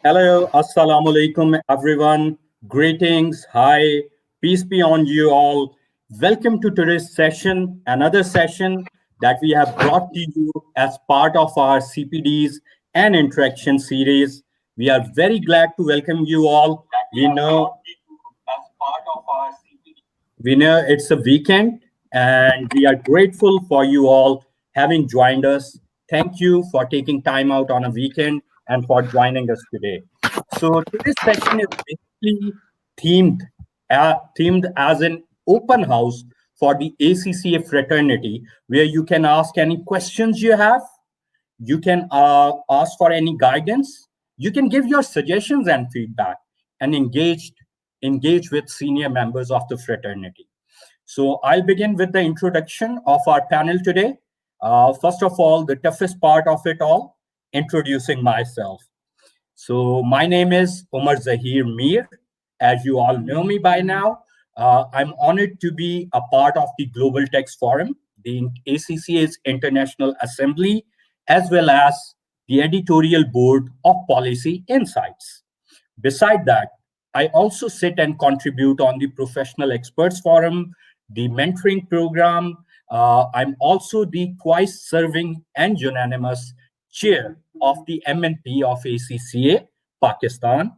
Hello, assalamu alaikum, everyone. Greetings, hi, peace be on you all. Welcome to today's session, another session that we have brought to you as part of our CPDs and interaction series. We are very glad to welcome you all. We know it's a weekend, and we are grateful for you all having joined us. Thank you for taking time out on a weekend and for joining us today. So today's session is basically themed, themed as an open house for the ACCA fraternity, where you can ask any questions you have, you can ask for any guidance, you can give your suggestions and feedback, and engage with senior members of the fraternity. So I'll begin with the introduction of our panel today. First of all, the toughest part of it all, introducing myself. So my name is Omar Zahir Mir. As you all know me by now, I'm honored to be a part of the Global Text Forum, the ACCA's International Assembly, as well as the editorial board of Policy Insights. Beside that, I also sit and contribute on the Professional Experts Forum, the mentoring program. I'm also the twice serving and unanimous chair of the MNP of ACCA, Pakistan.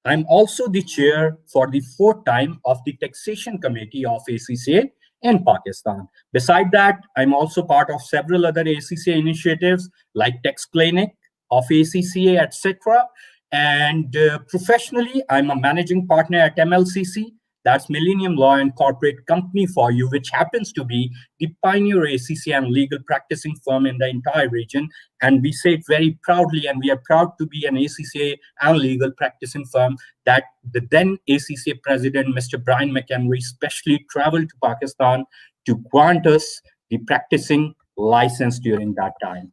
I'm also the chair for the fourth time of the Taxation Committee of ACCA in Pakistan. Beside that, I'm also part of several other ACCA initiatives like Tax Clinic of ACCA, etc. And professionally, I'm a managing partner at MLCC, that's Millennium Law and Corporate Company for you, which happens to be the pioneer ACCA and legal practicing firm in the entire region. And we say it very proudly, and we are proud to be an ACCA and legal practicing firm that the then ACCA president, Mr. Brian McHenry, specially traveled to Pakistan to grant us the practicing license during that time.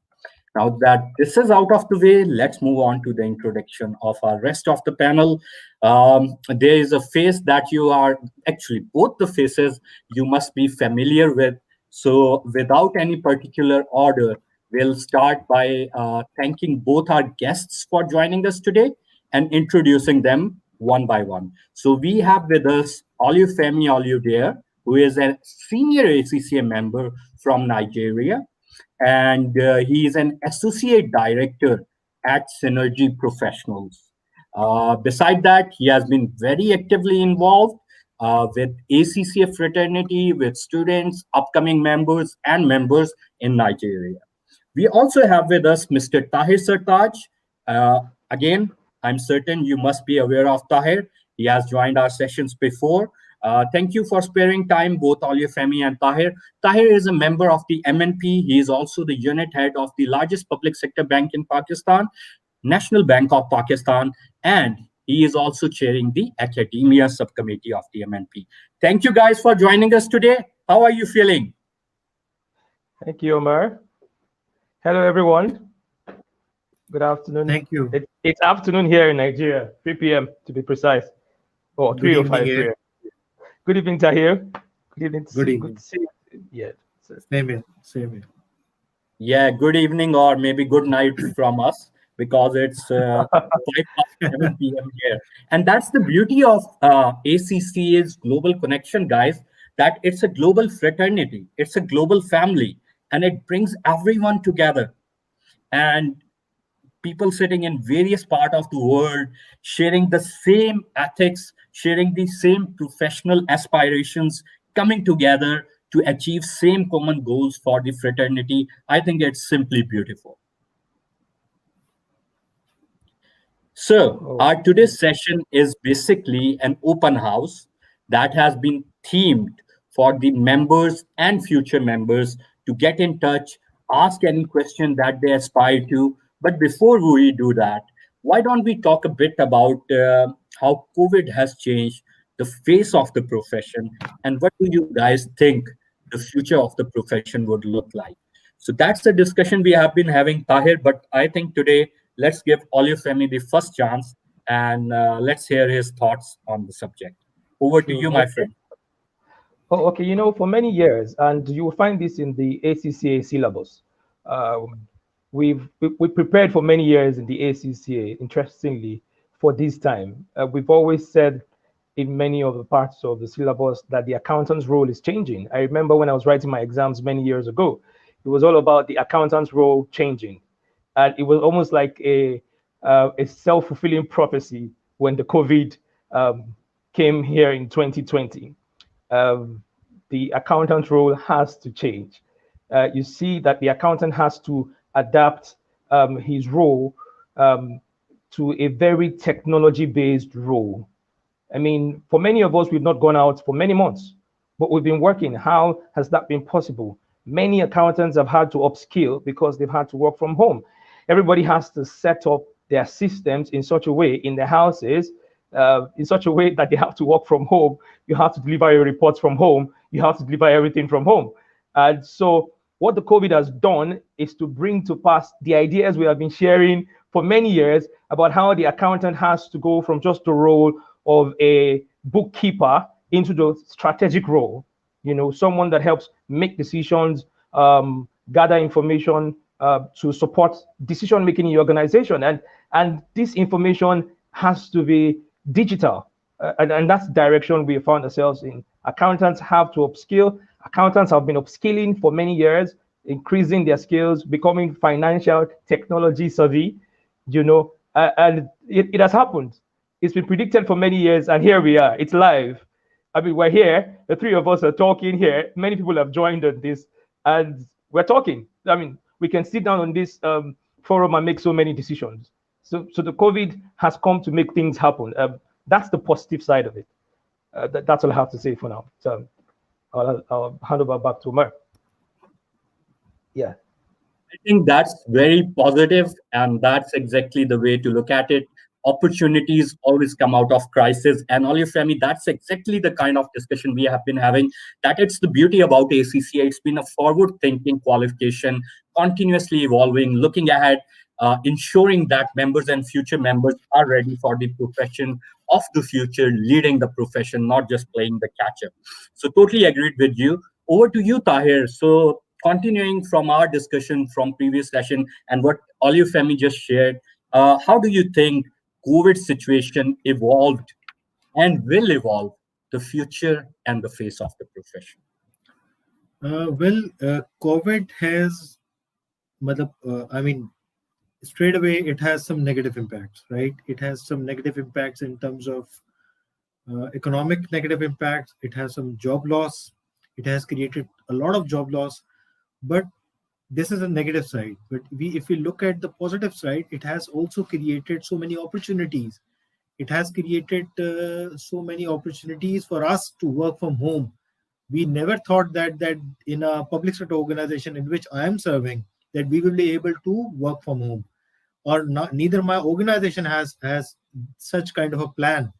Now that this is out of the way, let's move on to the introduction of our rest of the panel. There is a face that you are, actually both the faces you must be familiar with. So without any particular order, we'll start by thanking both our guests for joining us today and introducing them one by one. So we have with us Olufemi Oludare, who is a senior ACCA member from Nigeria, and he is an associate director at Synergy Professionals. Beside that, he has been very actively involved with ACCA fraternity, with students, upcoming members, and members in Nigeria. We also have with us Mr. Tahir Sartaj. Again, I'm certain you must be aware of Tahir. He has joined our sessions before. Thank you for sparing time, both Olufemi and Tahir. Tahir is a member of the MNP. He is also the unit head of the largest public sector bank in Pakistan, National Bank of Pakistan, and he is also chairing the academia subcommittee of the MNP. Thank you guys for joining us today. How are you feeling? Thank you, Omar. Hello, everyone. Good afternoon. Thank you. It's afternoon here in Nigeria, 3 p.m. to be precise, or 3 or 5 p.m. Good evening, Tahir. Good evening. Good evening. Good to see you. Yeah. Same here. Same here. Yeah, good evening or maybe good night from us, because it's 5 7 p.m. here. And that's the beauty of ACCA's Global Connection, guys, that it's a global fraternity, it's a global family, and it brings everyone together. And people sitting in various parts of the world, sharing the same ethics, sharing the same professional aspirations, coming together to achieve same common goals for the fraternity. I think it's simply beautiful. So our today's session is basically an open house that has been themed for the members and future members to get in touch, ask any question that they aspire to. But before we do that, why don't we talk a bit about how COVID has changed the face of the profession, and what do you guys think the future of the profession would look like? So that's the discussion we have been having, Tahir. But I think today, let's give Olufemi the first chance, and let's hear his thoughts on the subject. Over to you, my friend. Oh, okay. For many years, and you will find this in the ACCA syllabus. We prepared for many years in the ACCA, interestingly, for this time. We've always said in many of the parts of the syllabus that the accountant's role is changing. I remember when I was writing my exams many years ago, it was all about the accountant's role changing. And it was almost like a self-fulfilling prophecy when the COVID came here in 2020. Um, the accountant role has to change. You see that the accountant has to adapt his role to a very technology-based role. I mean, for many of us, we've not gone out for many months, but we've been working. How has that been possible? Many accountants have had to upskill because they've had to work from home. Everybody has to set up their systems in such a way in their houses, in such a way that they have to work from home. You have to deliver your reports from home. You have to deliver everything from home. And so what the COVID has done is to bring to pass the ideas we have been sharing for many years about how the accountant has to go from just the role of a bookkeeper into the strategic role, someone that helps make decisions, gather information to support decision making in your organization. And this information has to be digital. And that's the direction we found ourselves in. Accountants have to upskill. Accountants have been upskilling for many years, increasing their skills, becoming financial technology savvy, and it has happened. It's been predicted for many years, and here we are. It's live. I mean, we're here. The three of us are talking here. Many people have joined on this, and we're talking. I mean, we can sit down on this forum and make so many decisions. So the COVID has come to make things happen. That's the positive side of it. That's all I have to say for now. So I'll hand over back to Umar. Yeah. I think that's very positive, and that's exactly the way to look at it. Opportunities always come out of crisis, and all your family, that's exactly the kind of discussion we have been having. That it's the beauty about ACCA. It's been a forward-thinking qualification, continuously evolving, looking ahead, ensuring that members and future members are ready for the profession of the future, leading the profession, not just playing the catch-up. So totally agreed with you. Over to you, Tahir. So continuing from our discussion from previous session and what all your family just shared, how do you think COVID situation evolved and will evolve the future and the face of the profession? COVID has, straight away, it has some negative impacts, right? It has some negative impacts in terms of economic negative impacts. It has some job loss. It has created a lot of job loss, but this is a negative side. But if we look at the positive side, it has also created so many opportunities. It has created so many opportunities for us to work from home. We never thought that in a public sector organization in which I am serving, that we will be able to work from home, or not. Neither my organization has such kind of a plan.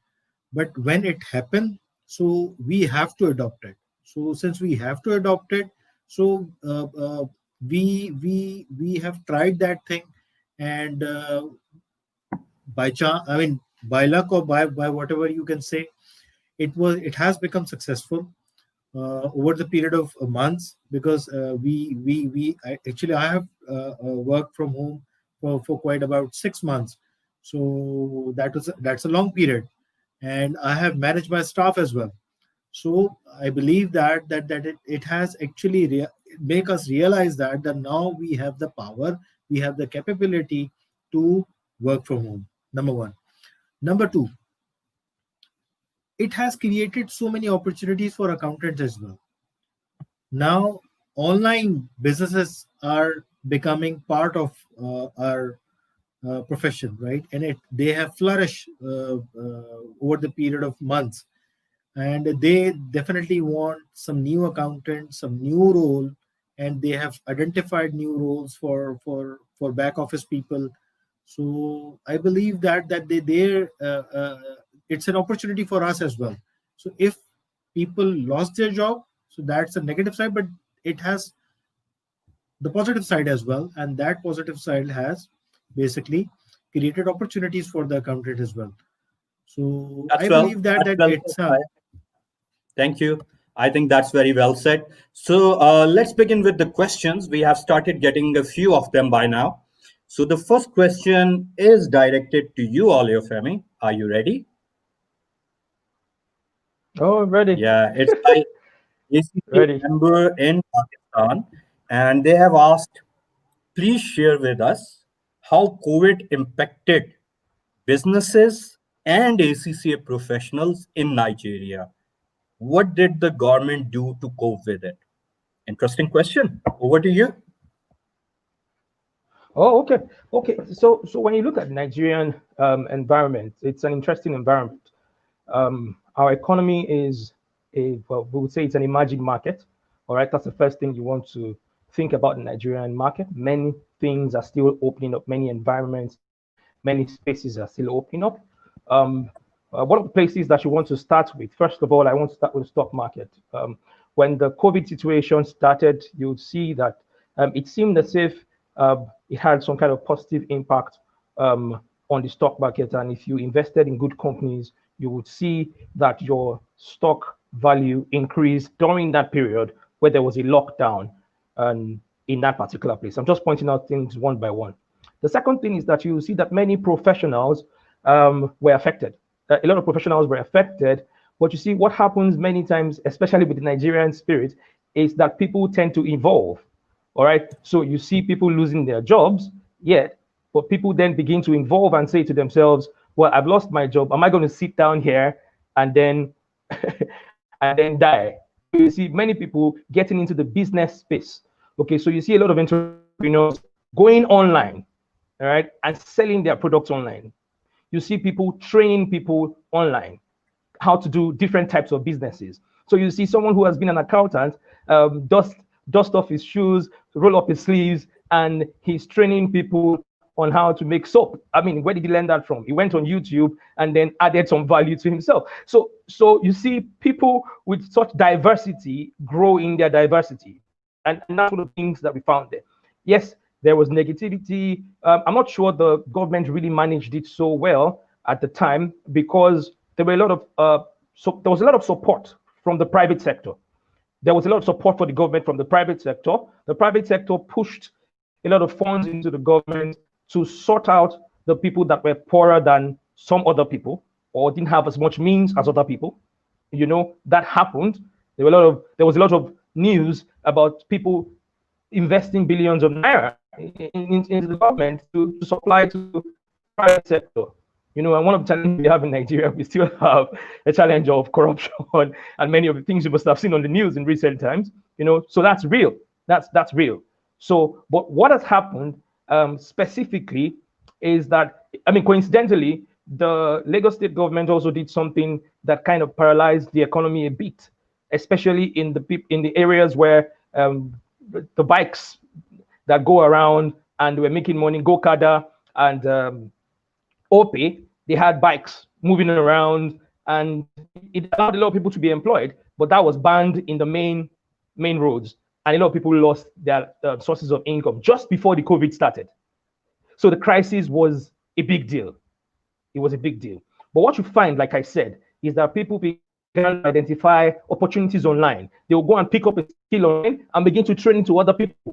But when it happened, so we have to adopt it. So since we have to adopt it, so we have tried that thing, and by chance, by luck or by whatever you can say, it has become successful over the period of months, because I have worked from home for quite about 6 months. So that's a long period, and I have managed my staff as well. So I believe that it has actually make us realize that now we have the power, we have the capability to work from home. Number one. Number two, it has created so many opportunities for accountants as well. Now, online businesses are becoming part of our profession, right? And they have flourished over the period of months. And they definitely want some new accountants, some new role, and they have identified new roles for back office people. So I believe that it's an opportunity for us as well. So if people lost their job, so that's a negative side, but it has the positive side as well, and that positive side has basically created opportunities for the accountant as well. So I believe that it's Thank you. I think that's very well said. So let's begin with the questions. We have started getting a few of them by now. So the first question is directed to you, all your family. Are you ready? Oh, ready, Yeah, it's by ACC ready. member in Pakistan, and they have asked, please share with us how COVID impacted businesses and ACCA professionals in Nigeria. What did the government do to cope with it? Interesting question. Over to you. Oh, okay, okay. So when you look at Nigerian environment, it's an interesting environment. Our economy is well, we would say it's an emerging market. All right, that's the first thing you want to think about the Nigerian market. Many things are still opening up. Many environments, many spaces are still opening up. Um, one of the places that you want to start with, first of all, I want to start with the stock market. When the COVID situation started, you would see that it seemed as if it had some kind of positive impact on the stock market. And if you invested in good companies, you would see that your stock value increased during that period where there was a lockdown in that particular place. I'm just pointing out things one by one. The second thing is that you see that many professionals were affected. A lot of professionals were affected, but you see what happens many times, especially with the Nigerian spirit, is that people tend to evolve. All right. So you see people losing their jobs, yet, but people then begin to evolve and say to themselves, well, I've lost my job. Am I going to sit down here and then and then die? So you see many people getting into the business space. Okay, so you see a lot of entrepreneurs going online, all right, and selling their products online. You see people training people online how to do different types of businesses. So you see someone who has been an accountant dust off his shoes, roll up his sleeves, and he's training people on how to make soap. I mean, where did he learn that from? He went on YouTube and then added some value to himself. So you see people with such diversity grow in their diversity. And that's one of the things that we found there. Yes, there was negativity. I'm not sure the government really managed it so well at the time because there were a lot of there was a lot of support from the private sector. There was a lot of support for the government from the private sector. The private sector pushed a lot of funds into the government to sort out the people that were poorer than some other people or didn't have as much means as other people. You know, that happened. There was a lot of news about people investing billions of naira into the government to supply to the private sector. You know, and one of the challenges we have in Nigeria, we still have a challenge of corruption and many of the things you must have seen on the news in recent times. You know, so that's real. That's real. So, but what has happened specifically is that, I mean, coincidentally, the Lagos state government also did something that kind of paralyzed the economy a bit, especially in the areas where the bikes that go around and were making money, Gokada and Ope, they had bikes moving around, and it allowed a lot of people to be employed, but that was banned in the main roads, and a lot of people lost their sources of income just before the COVID started. So the crisis was a big deal. It was a big deal. But what you find, like I said, is that people began to identify opportunities online. They will go and pick up a skill online and begin to train into other people. I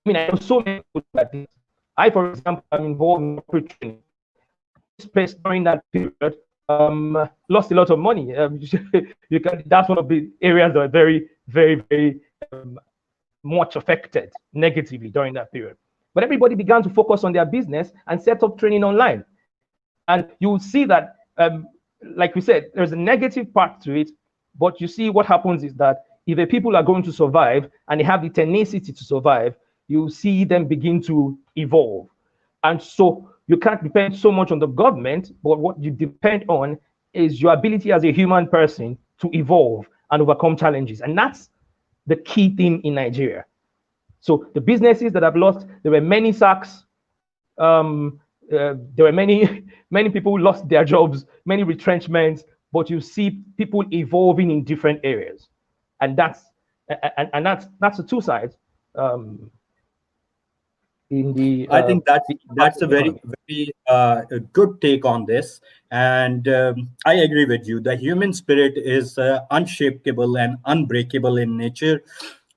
mean, I know so many people like this. I, for example, am involved in corporate training. Space during that period, lost a lot of money. That's one of the areas that are very, very, very much affected negatively during that period. But everybody began to focus on their business and set up training online. And you will see that, like we said, there's a negative part to it. But you see what happens is that if the people are going to survive and they have the tenacity to survive, you see them begin to evolve. And so you can't depend so much on the government, but what you depend on is your ability as a human person to evolve and overcome challenges. And that's the key thing in Nigeria. So the businesses that have lost, there were many sacks. There were many people who lost their jobs, many retrenchments, but you see people evolving in different areas. And that's the two sides. In the I think that's a very economy. very good take on this, and I agree with you. The human spirit is unshakable and unbreakable in nature.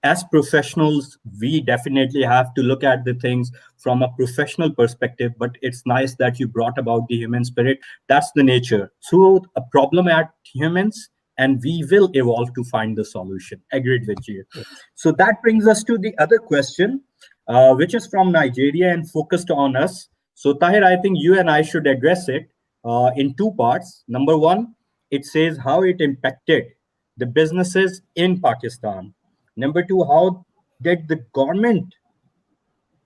as professionals, we definitely have to look at the things from a professional perspective. But it's nice that you brought about the human spirit. That's the nature. So a problem at humans, and we will evolve to find the solution. Agreed with you. So that brings us to the other question, which is from Nigeria and focused on us. So Tahir, I think you and I should address it in two parts. Number one, it says how it impacted the businesses in Pakistan. Number two, how did the government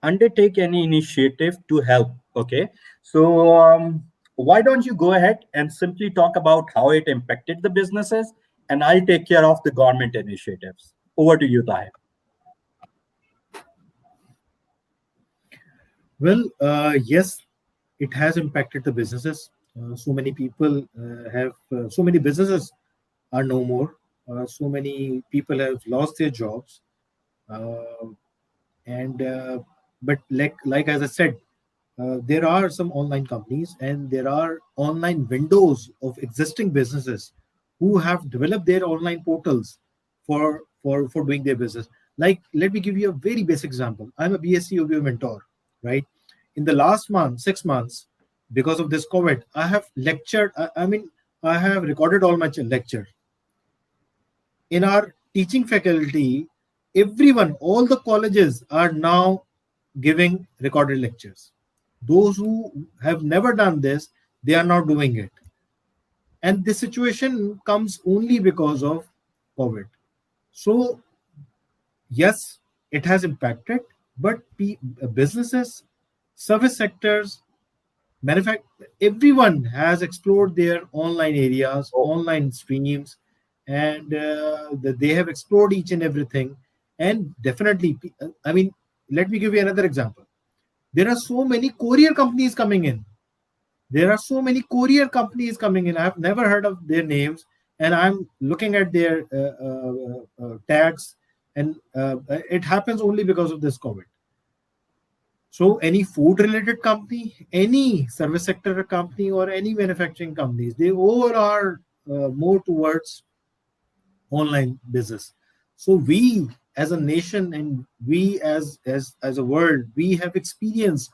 undertake any initiative to help? Okay, so why don't you go ahead and simply talk about how it impacted the businesses, and I'll take care of the government initiatives. Over to you, Tahir. Well, yes, it has impacted the businesses. So many people so many businesses are no more. So many people have lost their jobs. Uh, and But like as I said, there are some online companies and there are online windows of existing businesses who have developed their online portals for doing their business. Like, let me give you a very basic example. I'm a BSc OBO mentor, right? In the last month, 6 months, because of this COVID, I have lectured. I have recorded all my lectures in our teaching faculty. Everyone, all the colleges are now giving recorded lectures. Those who have never done this, they are now doing it. And this situation comes only because of COVID. So yes, it has impacted, but businesses, service sectors, everyone has explored their online areas, online streams, and they have explored each and everything. And definitely, let me give you another example. There are so many courier companies coming in. I have never heard of their names, and I'm looking at their tags, and it happens only because of this COVID. So any food related company, any service sector company, or any manufacturing companies, they all are more towards online business. So we as a nation, and we as a world, we have experienced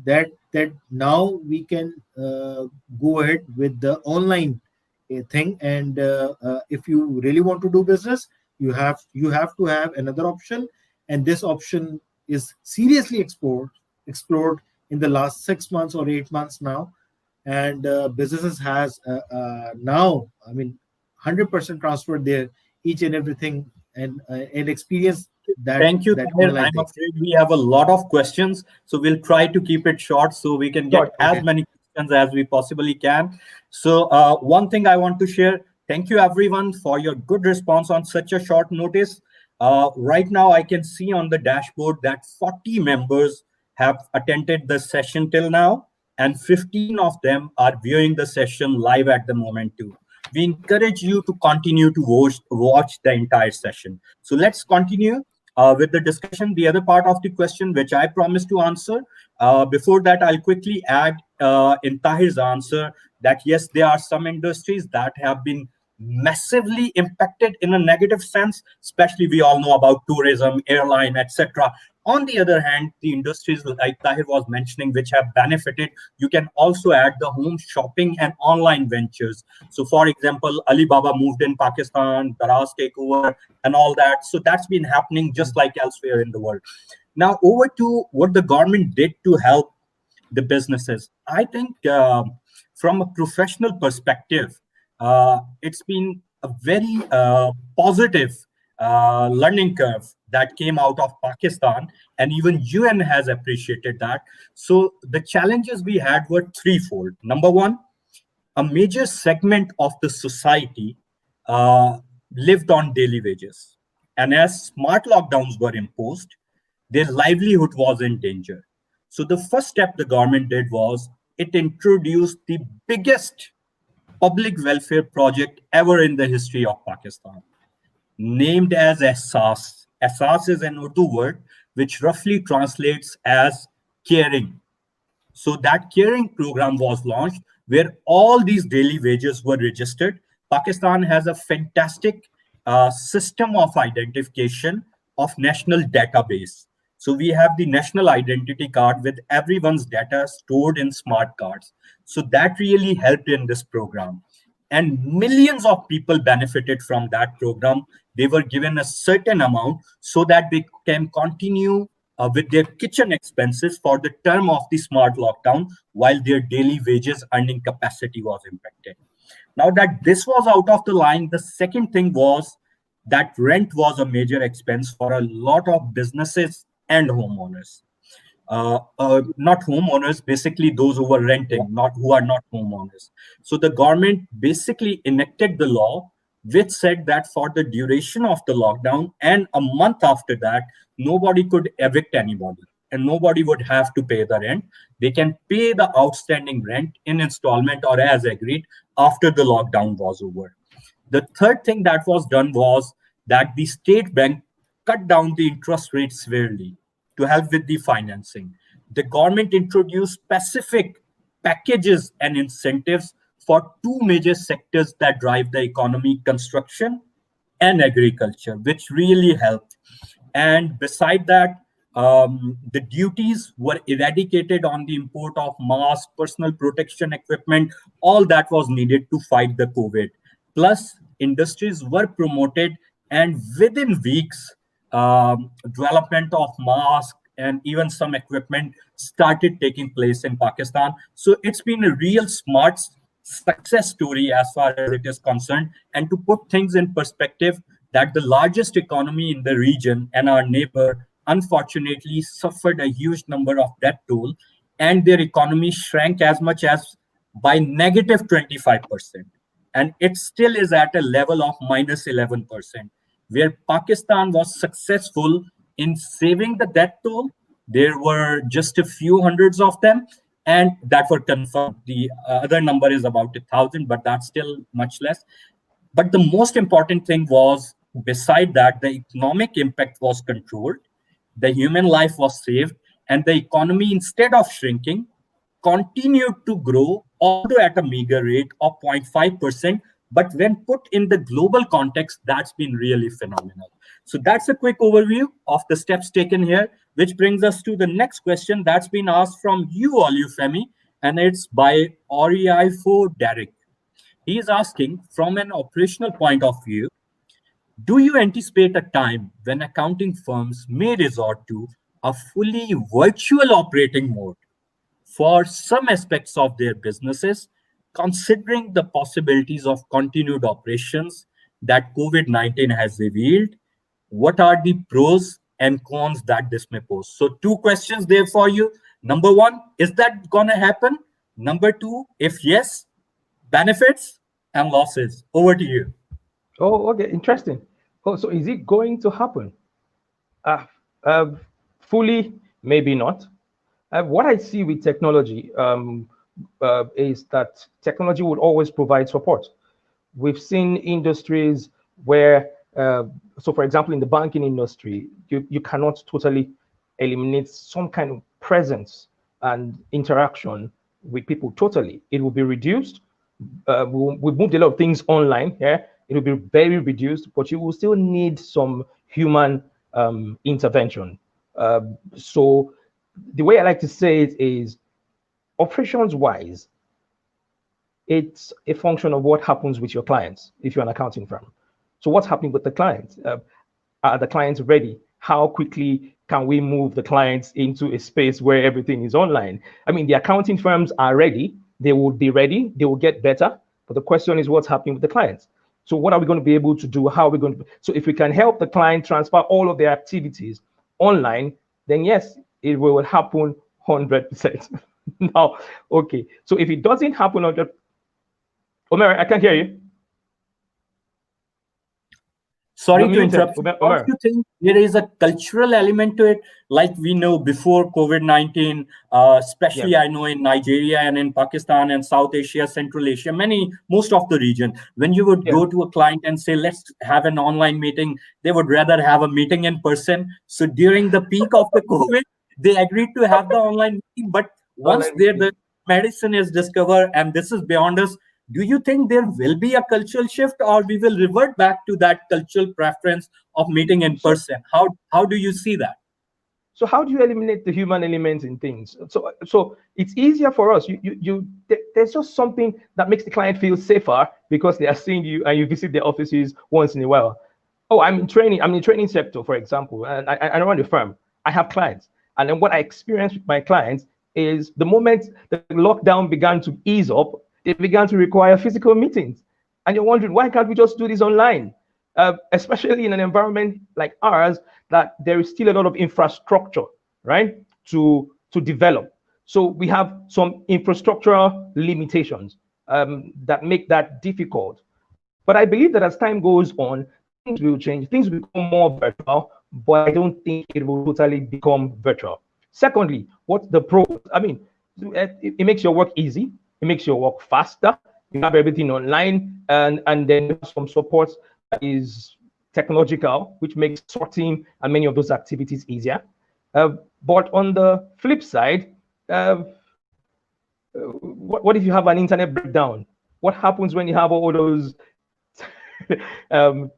that now we can go ahead with the online thing. And if you really want to do business, you have to have another option. And this option is seriously explored in the last 6 months or 8 months now. And businesses has now, 100% transferred their each and everything, and experience Thank you, that Tahir. online I'm thing. afraid we have a lot of questions, so we'll try to keep it short so we can get Short, as okay. many questions as we possibly can. So, one thing I want to share, thank you everyone for your good response on such a short notice. Right now, I can see on the dashboard that 40 members have attended the session till now, and 15 of them are viewing the session live at the moment too. We encourage you to continue to watch the entire session. So let's continue with the discussion. The other part of the question, which I promised to answer. Before that, I'll quickly add in Tahir's answer that yes, there are some industries that have been massively impacted in a negative sense, especially we all know about tourism, airline, etc. On the other hand, the industries like Tahir was mentioning, which have benefited, you can also add the home shopping and online ventures. So, for example, Alibaba moved in Pakistan, Daraz takeover, and all that. So that's been happening just like elsewhere in the world. Now, over to what the government did to help the businesses. I think from a professional perspective, it's been a very positive learning curve that came out of Pakistan, and even UN has appreciated that. So the challenges we had were threefold. Number one, a major segment of the society uh, lived on daily wages. And as smart lockdowns were imposed, their livelihood was in danger. So the first step the government did was it introduced the biggest public welfare project ever in the history of Pakistan, named as Ehsaas. Ehsaas is an Urdu word which roughly translates as caring. So that caring program was launched where all these daily wages were registered. Pakistan has a fantastic system of identification of national database. So we have the national identity card with everyone's data stored in smart cards. So that really helped in this program. And millions of people benefited from that program. They were given a certain amount so that they can continue with their kitchen expenses for the term of the smart lockdown while their daily wages earning capacity was impacted. Now that this was out of the line, the second thing was that rent was a major expense for a lot of businesses and homeowners. Not homeowners, basically those who were Yeah. renting, not who are not homeowners. So the government basically enacted the law which said that for the duration of the lockdown and a month after that, nobody could evict anybody and nobody would have to pay the rent. They can pay the outstanding rent in installment or as agreed after the lockdown was over. The third thing that was done was that the state bank cut down the interest rate severely to help with the financing. The government introduced specific packages and incentives for two major sectors that drive the economy: construction and agriculture, which really helped. And beside that, the duties were eradicated on the import of masks, personal protection equipment, all that was needed to fight the COVID. Plus, industries were promoted, and within weeks, development of masks and even some equipment started taking place in Pakistan. So it's been a real smart success story as far as it is concerned. And to put things in perspective, that the largest economy in the region and our neighbor unfortunately suffered a huge number of debt toll, and their economy shrank as much as by negative 25%. And it still is at a level of minus 11%, where Pakistan was successful in saving the debt toll. There were just a few hundreds of them, and that were confirmed. The other number is about 1,000, but that's still much less. But the most important thing was, beside that, the economic impact was controlled, the human life was saved, and the economy, instead of shrinking, continued to grow, although at a meager rate of 0.5%. But when put in the global context, that's been really phenomenal. So that's a quick overview of the steps taken here, which brings us to the next question that's been asked from you, Olufemi, and it's by Oriifo Derek. He is asking, from an operational point of view, do you anticipate a time when accounting firms may resort to a fully virtual operating mode for some aspects of their businesses, considering the possibilities of continued operations that COVID-19 has revealed? What are the pros and cons that this may pose? So, two questions there for you. Number one, is that going to happen? Number two, if yes, benefits and losses. Over to you. Oh, okay, interesting. Oh, so is it going to happen? Uh, uh, Fully, maybe not. What I see with technology is that technology would always provide support. We've seen industries where, so for example, in the banking industry, you cannot totally eliminate some kind of presence and interaction with people totally. It will be reduced. We've moved a lot of things online here. It will be very reduced, but you will still need some human intervention. So the way I like to say it is, operations wise, it's a function of what happens with your clients if you're an accounting firm. So what's happening with the clients? Are the clients ready? How quickly can we move the clients into a space where everything is online? I mean, the accounting firms are ready. They will be ready. They will get better. But the question is, what's happening with the clients? So what are we going to be able to do? How are we going to? So if we can help the client transfer all of their activities online, then yes, it will happen 100%. Now, okay. So if it doesn't happen 100%, Omer, I can't hear you. Sorry You're to muted, interrupt. Omer. Don't you think there is a cultural element to it? Like we know before COVID-19, especially I know in Nigeria and in Pakistan and South Asia, Central Asia, most of the region, when you would go to a client and say, let's have an online meeting, they would rather have a meeting in person. So during the peak of the COVID, they agreed to have the online meeting. But once the medicine is discovered, and this is beyond us, Do you think there will be a cultural shift, or we will revert back to that cultural preference of meeting in So, person? How do you see that? so how do you eliminate the human element in things? So it's easier for us. There's just something that makes the client feel safer because they are seeing you and you visit their offices once in a while. Oh, I'm in training. I'm in the training sector, for example, and I run a firm. I have clients, and then what I experience with my clients is the moment the lockdown began to ease up, they began to require physical meetings, and you're wondering why can't we just do this online? Especially in an environment like ours, that there is still a lot of infrastructure, right, to develop. So we have some infrastructural limitations that make that difficult. But I believe that as time goes on, things will change. Things will become more virtual, but I don't think it will totally become virtual. Secondly, what's the pros? I mean, it makes your work easy. It makes your work faster. You have everything online, and then you have some support that is technological, which makes sorting and many of those activities easier. But on the flip side, what if you have an internet breakdown? What happens when you have all those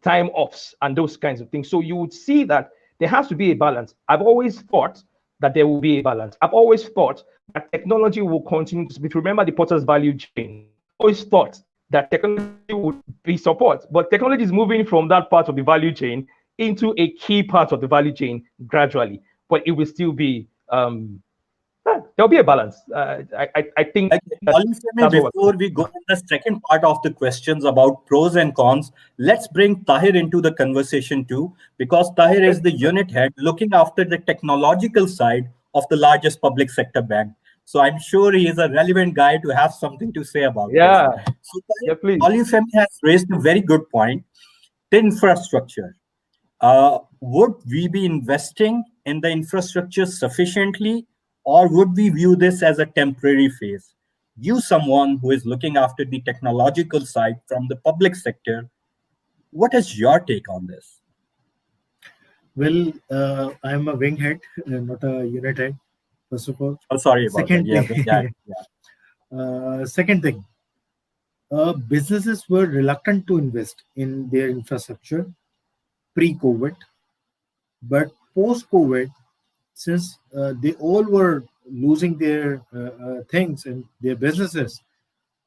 time offs and those kinds of things? So you would see that there has to be a balance. I've always thought that there will be a balance. I've always thought that technology will continue to speak. Remember the Potter's value chain. I always thought that technology would be support, but technology is moving from that part of the value chain into a key part of the value chain gradually. But it will still be there'll be a balance. I think Olufemi, that's what we're before we go to the second part of the questions about pros and cons, let's bring Tahir into the conversation too, because Tahir is the unit head looking after the technological side of the largest public sector bank. So I'm sure he is a relevant guy to have something to say about this. Yeah, So yeah, Tahir, please. Olufemi has raised a very good point. The infrastructure. Would we be investing in the infrastructure sufficiently, or would we view this as a temporary phase? You, someone who is looking after the technological side from the public sector, what is your take on this? Well, I'm a wing head, not a unit head. First of all, Oh, sorry about that. second Yeah, thing, yeah. second thing, businesses were reluctant to invest in their infrastructure pre-COVID, but post-COVID, since they all were losing their things and their businesses,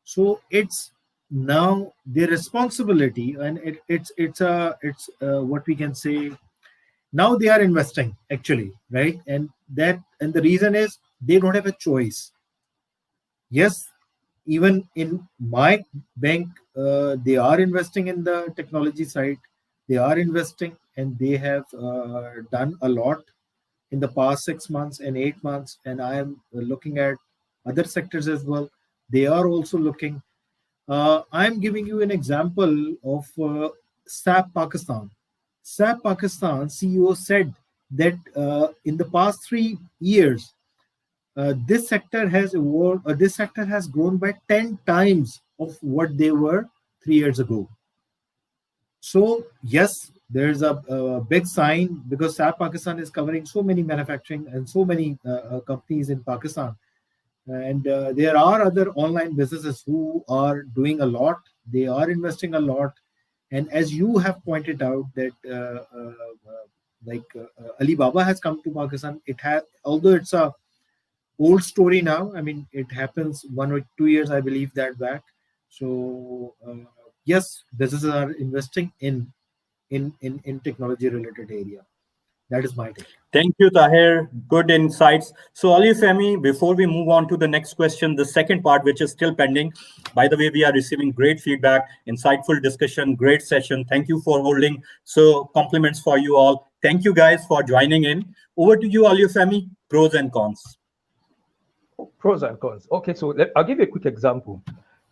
so it's now their responsibility, and it's what we can say. Now they are investing actually, right? And the reason is they don't have a choice. Yes, even in my bank, they are investing in the technology side. They are investing, and they have done a lot in the past 6 months and 8 months. And I am looking at other sectors as well. They are also looking. I'm giving you an example of SAP Pakistan. SAP Pakistan CEO said that in the past 3 years, this sector has evolved. This sector has grown by 10 times of what they were 3 years ago. So yes, there's a big sign because SAP Pakistan is covering so many manufacturing and so many companies in Pakistan, and there are other online businesses who are doing a lot. They are investing a lot, and as you have pointed out that Alibaba has come to Pakistan. It has, although it's a old story now. I mean, it happens 1 or 2 years, I believe, that back. So yes, businesses are investing in technology related area. That is my take. Thank you, Tahir. Good insights. So, Olufemi, before we move on to the next question, the second part, which is still pending. By the way, we are receiving great feedback, insightful discussion, great session. Thank you for holding. So, compliments for you all. Thank you guys for joining in. Over to you, Olufemi. Pros and cons. Pros and cons. Okay, so I'll give you a quick example,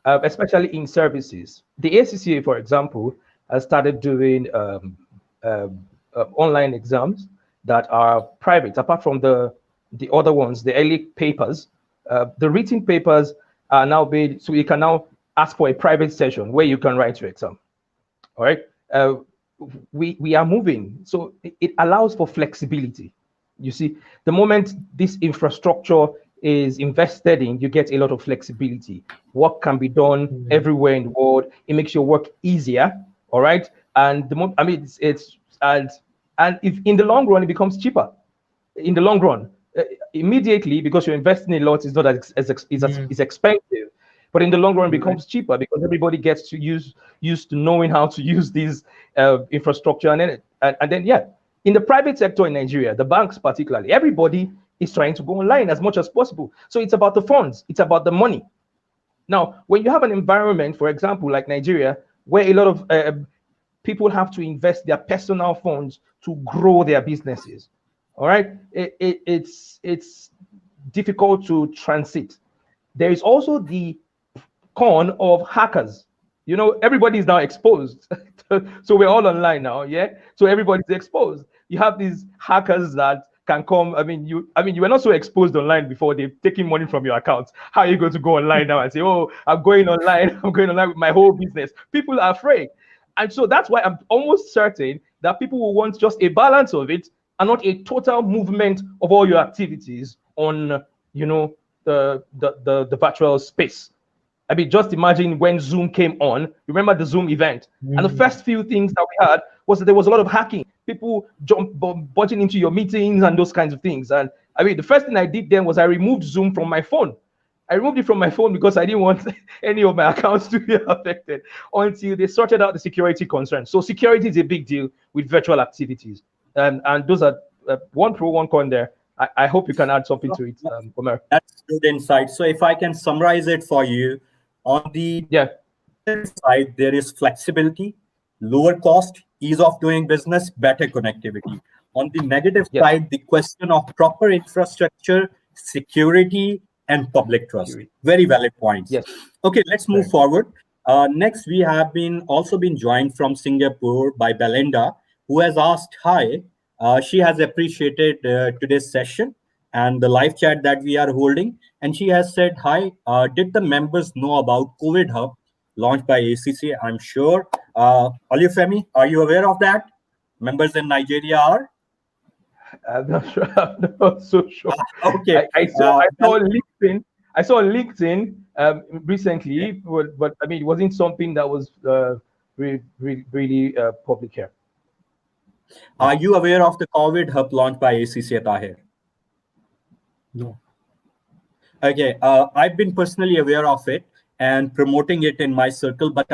especially in services. The ACCA, for example, has started doing online exams that are private, apart from the other ones, the early papers. The written papers are now being, so you can now ask for a private session where you can write your exam. All right. We are moving, so it allows for flexibility. You see, the moment this infrastructure is invested in, you get a lot of flexibility. Work can be done everywhere in the world. It makes your work easier. All right. And it's and if in the long run it becomes cheaper. In the long run, immediately, because you're investing a lot, it's not as expensive. But in the long run, it becomes cheaper because everybody gets to used to knowing how to use these infrastructure, and then yeah, in the private sector in Nigeria, the banks particularly, everybody is trying to go online as much as possible. So it's about the funds, it's about the money. Now, when you have an environment, for example, like Nigeria, where a lot of people have to invest their personal funds to grow their businesses, all right, it's difficult to transit. There is also the con of hackers. You know, everybody is now exposed. So we're all online now, yeah? So everybody's exposed. You have these hackers that can come. You were not so exposed online before. They've taken money from your accounts. How are you going to go online now and say, oh, I'm going online, I'm going online with my whole business? People are afraid. And so that's why I'm almost certain that people will want just a balance of it and not a total movement of all your activities on, the virtual space. Just imagine when Zoom came on. Remember the Zoom event? And the first few things that we had was that there was a lot of hacking. People budging into your meetings and those kinds of things. And the first thing I did then was I removed Zoom from my phone. I removed it from my phone because I didn't want any of my accounts to be affected until they sorted out the security concerns. So security is a big deal with virtual activities. And those are one pro, one con there. I hope you can add something to it, Omer. That's good insight. So if I can summarize it for you, on the side, there is flexibility, lower cost, ease of doing business, better connectivity. On the negative side, the question of proper infrastructure, security, and public trust. Very valid points. Yes. Okay, let's move forward. Next, we have also been joined from Singapore by Belinda, who has asked hi. She has appreciated today's session and the live chat that we are holding. And she has said, hi, did the members know about COVID Hub launched by ACCA? I'm sure. Olufemi, are you aware of that? Members in Nigeria are? I'm not sure. I'm not so sure. Okay. I saw LinkedIn. I saw LinkedIn recently, but it wasn't something that was really public here. Are you aware of the COVID Hub launched by ACCA, Tahir? No. Okay, I've been personally aware of it and promoting it in my circle, but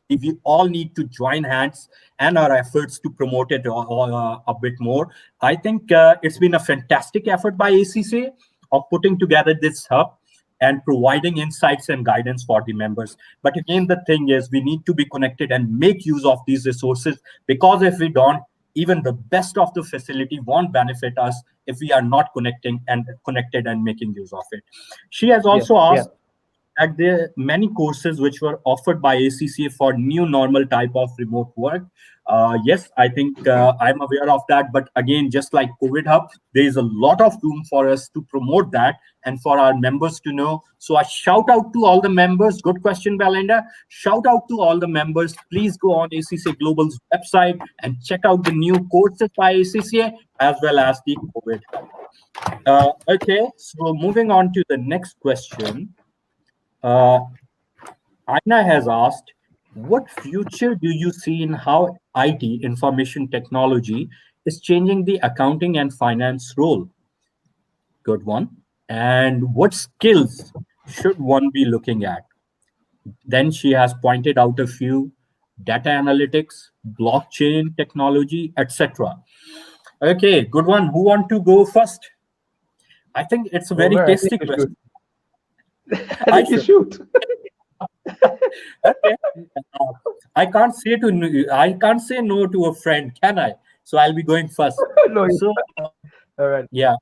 we all need to join hands and our efforts to promote it a bit more. I think it's been a fantastic effort by ACCA of putting together this hub and providing insights and guidance for the members. But again, the thing is, we need to be connected and make use of these resources, because if we don't, even the best of the facility won't benefit us if we are not connected and making use of it. She has also asked that there are many courses which were offered by ACCA for new normal type of remote work. Yes, I think I'm aware of that. But again, just like COVID Hub, there is a lot of room for us to promote that and for our members to know. So I shout out to all the members. Good question, Belinda. Shout out to all the members. Please go on ACCA Global's website and check out the new courses by ACCA as well as the COVID Hub. Okay, so moving on to the next question. Aina has asked, what future do you see in how IT, information technology, is changing the accounting and finance role? Good one. And what skills should one be looking at? Then she has pointed out a few: data analytics, blockchain technology, etc. Okay, good one. Who want to go first? I think it's a very tasty question. I think you should. Okay. I can't say no to a friend, can I? So I'll be going first. No, so all right. Yeah,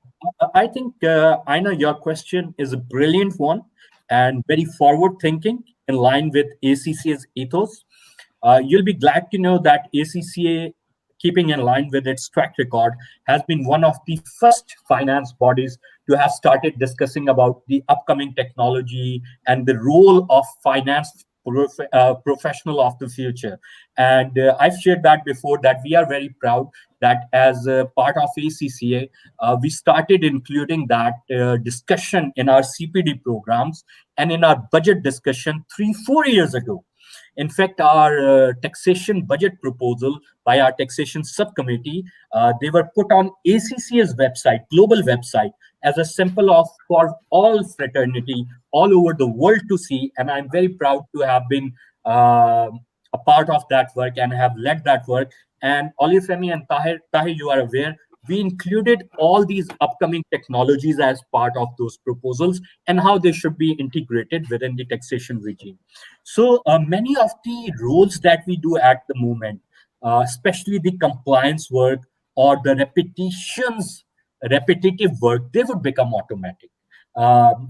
I think Aina, your question is a brilliant one and very forward thinking, in line with ACCA's ethos. You'll be glad to know that ACCA, keeping in line with its track record, has been one of the first finance bodies to have started discussing about the upcoming technology and the role of finance professional of the future. And I've shared that before, that we are very proud that as a part of ACCA, we started including that discussion in our CPD programs and in our budget discussion 3-4 years ago. In fact, our taxation budget proposal by our taxation subcommittee, they were put on ACCA's website, global website, as a symbol of for all fraternity all over the world to see. And I'm very proud to have been a part of that work and have led that work. And Olufemi and Tahir, you are aware, we included all these upcoming technologies as part of those proposals and how they should be integrated within the taxation regime. So many of the roles that we do at the moment, especially the compliance work or the repetitive work, they would become automatic.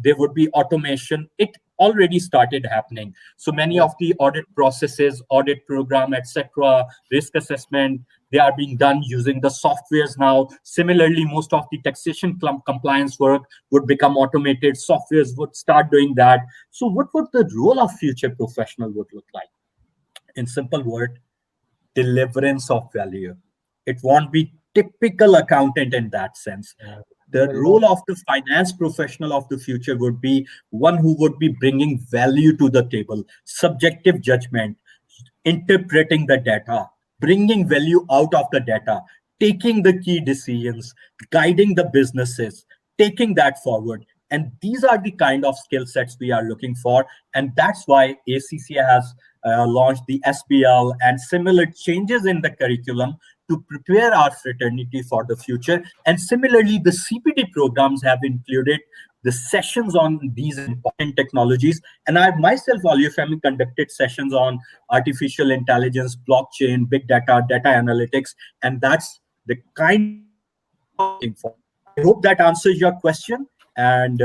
There would be automation. It already started happening. So many of the audit processes, audit program, etc., risk assessment, they are being done using the softwares now. Similarly, most of the taxation compliance work would become automated. Softwares would start doing that. So what would the role of future professional would look like? In simple word, deliverance of value. It won't be typical accountant in that sense. The role of the finance professional of the future would be one who would be bringing value to the table, subjective judgment, interpreting the data, bringing value out of the data, taking the key decisions, guiding the businesses, taking that forward. And these are the kind of skill sets we are looking for. And that's why ACCA has launched the SBL and similar changes in the curriculum to prepare our fraternity for the future. And similarly, the CPD programs have included the sessions on these important technologies. And I myself, Olufemi, conducted sessions on artificial intelligence, blockchain, big data, data analytics, and that's the kind of looking for. I hope that answers your question. And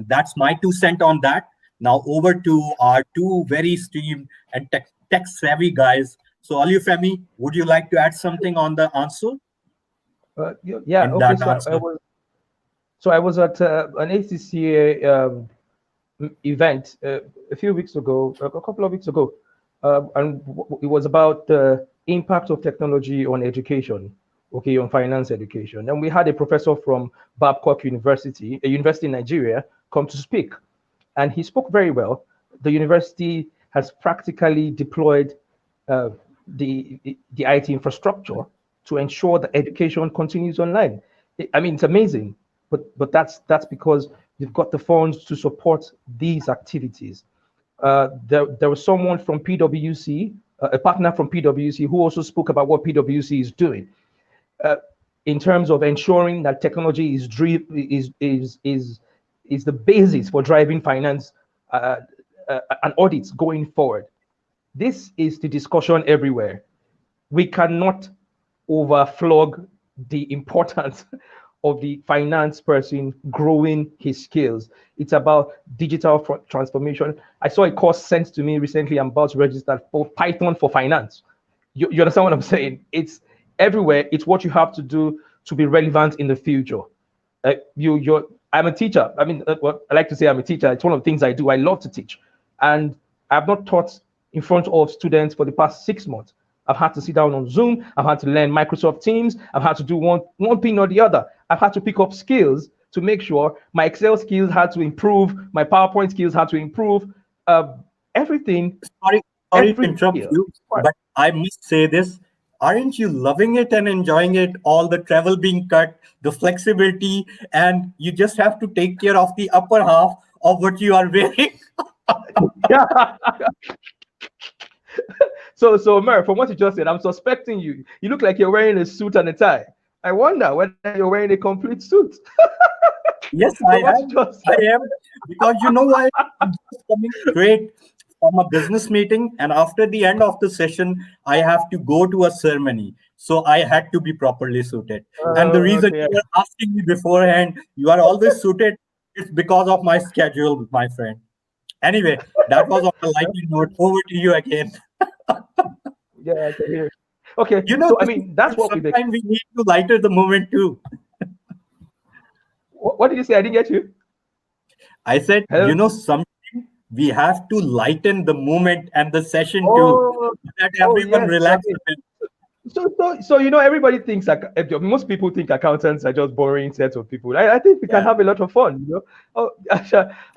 that's my 2 cents on that. Now over to our two very esteemed and tech-savvy guys. So Olufemi, would you like to add something on the answer? Yeah, In okay. that answer? So I was at an ACCA event a few weeks ago, a couple of weeks ago, and it was about the impact of technology on education, okay, on finance education. And we had a professor from Babcock University, a university in Nigeria, come to speak. And he spoke very well. The university has practically deployed the IT infrastructure to ensure that education continues online. I mean, it's amazing, but that's because you've got the funds to support these activities. There was someone from PwC, a partner from PwC, who also spoke about what PwC is doing in terms of ensuring that technology is the basis for driving finance and audits going forward. This is the discussion everywhere. We cannot overflog the importance of the finance person growing his skills. It's about digital transformation. I saw a course sent to me recently. I'm about to register for Python for finance. You understand what I'm saying? It's everywhere. It's what you have to do to be relevant in the future. I'm a teacher. I mean, what I like to say, I'm a teacher. It's one of the things I do. I love to teach, and I've not taught in front of students for the past 6 months. I've had to sit down on Zoom. I've had to learn Microsoft Teams. I've had to do one thing or the other. I've had to pick up skills to make sure my Excel skills had to improve, my PowerPoint skills had to improve. Everything. Sorry to interrupt you, but I must say this. Aren't you loving it and enjoying it? All the travel being cut, the flexibility, and you just have to take care of the upper half of what you are wearing. Yeah. So Mer, from what you just said, I'm suspecting you. You look like you're wearing a suit and a tie. I wonder whether you're wearing a complete suit. Yes, I am. Because you know why? I'm just coming straight from a business meeting, and after the end of the session, I have to go to a ceremony. So I had to be properly suited. And the reason you were asking me beforehand, you are always suited, it's because of my schedule, my friend. Anyway, that was on a lighter note. Over to you again. Yeah, I can hear. Okay, You know, so I mean, that's what sometimes we need to lighter the moment too. What did you say? I didn't get you. I said, Hello? you know, sometimes we have to lighten the moment and the session too, Oh, so that oh everyone yes. I relax mean, a bit. so everybody thinks most people think accountants are just boring sets of people. I think we can Yeah. have a lot of fun. Oh,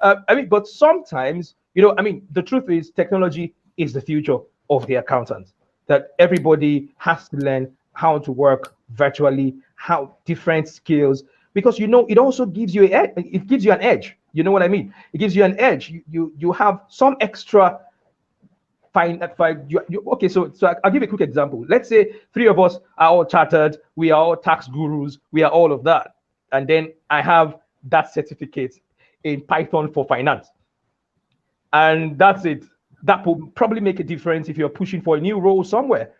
I mean, but sometimes, I mean, the truth is technology is the future of the accountant. That everybody has to learn how to work virtually, how different skills, because it also gives you it gives you an edge. You know what I mean? It gives you an edge. You have some extra fine. Okay, so I'll give a quick example. Let's say three of us are all chartered, we are all tax gurus, we are all of that, and then I have that certificate in Python for finance, and that's it. That will probably make a difference if you're pushing for a new role somewhere,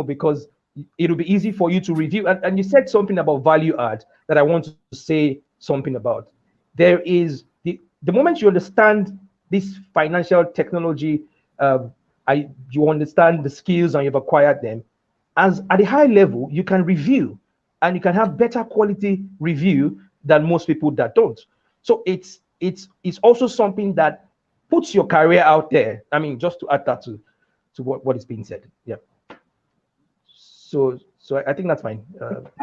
because it'll be easy for you to review. And you said something about value add that I want to say something about. There is the moment you understand this financial technology, you understand the skills and you've acquired them. As at a high level, you can review and you can have better quality review than most people that don't. So it's also something that puts your career out there. I mean, just to add that to what is being said. Yeah. So I think that's fine.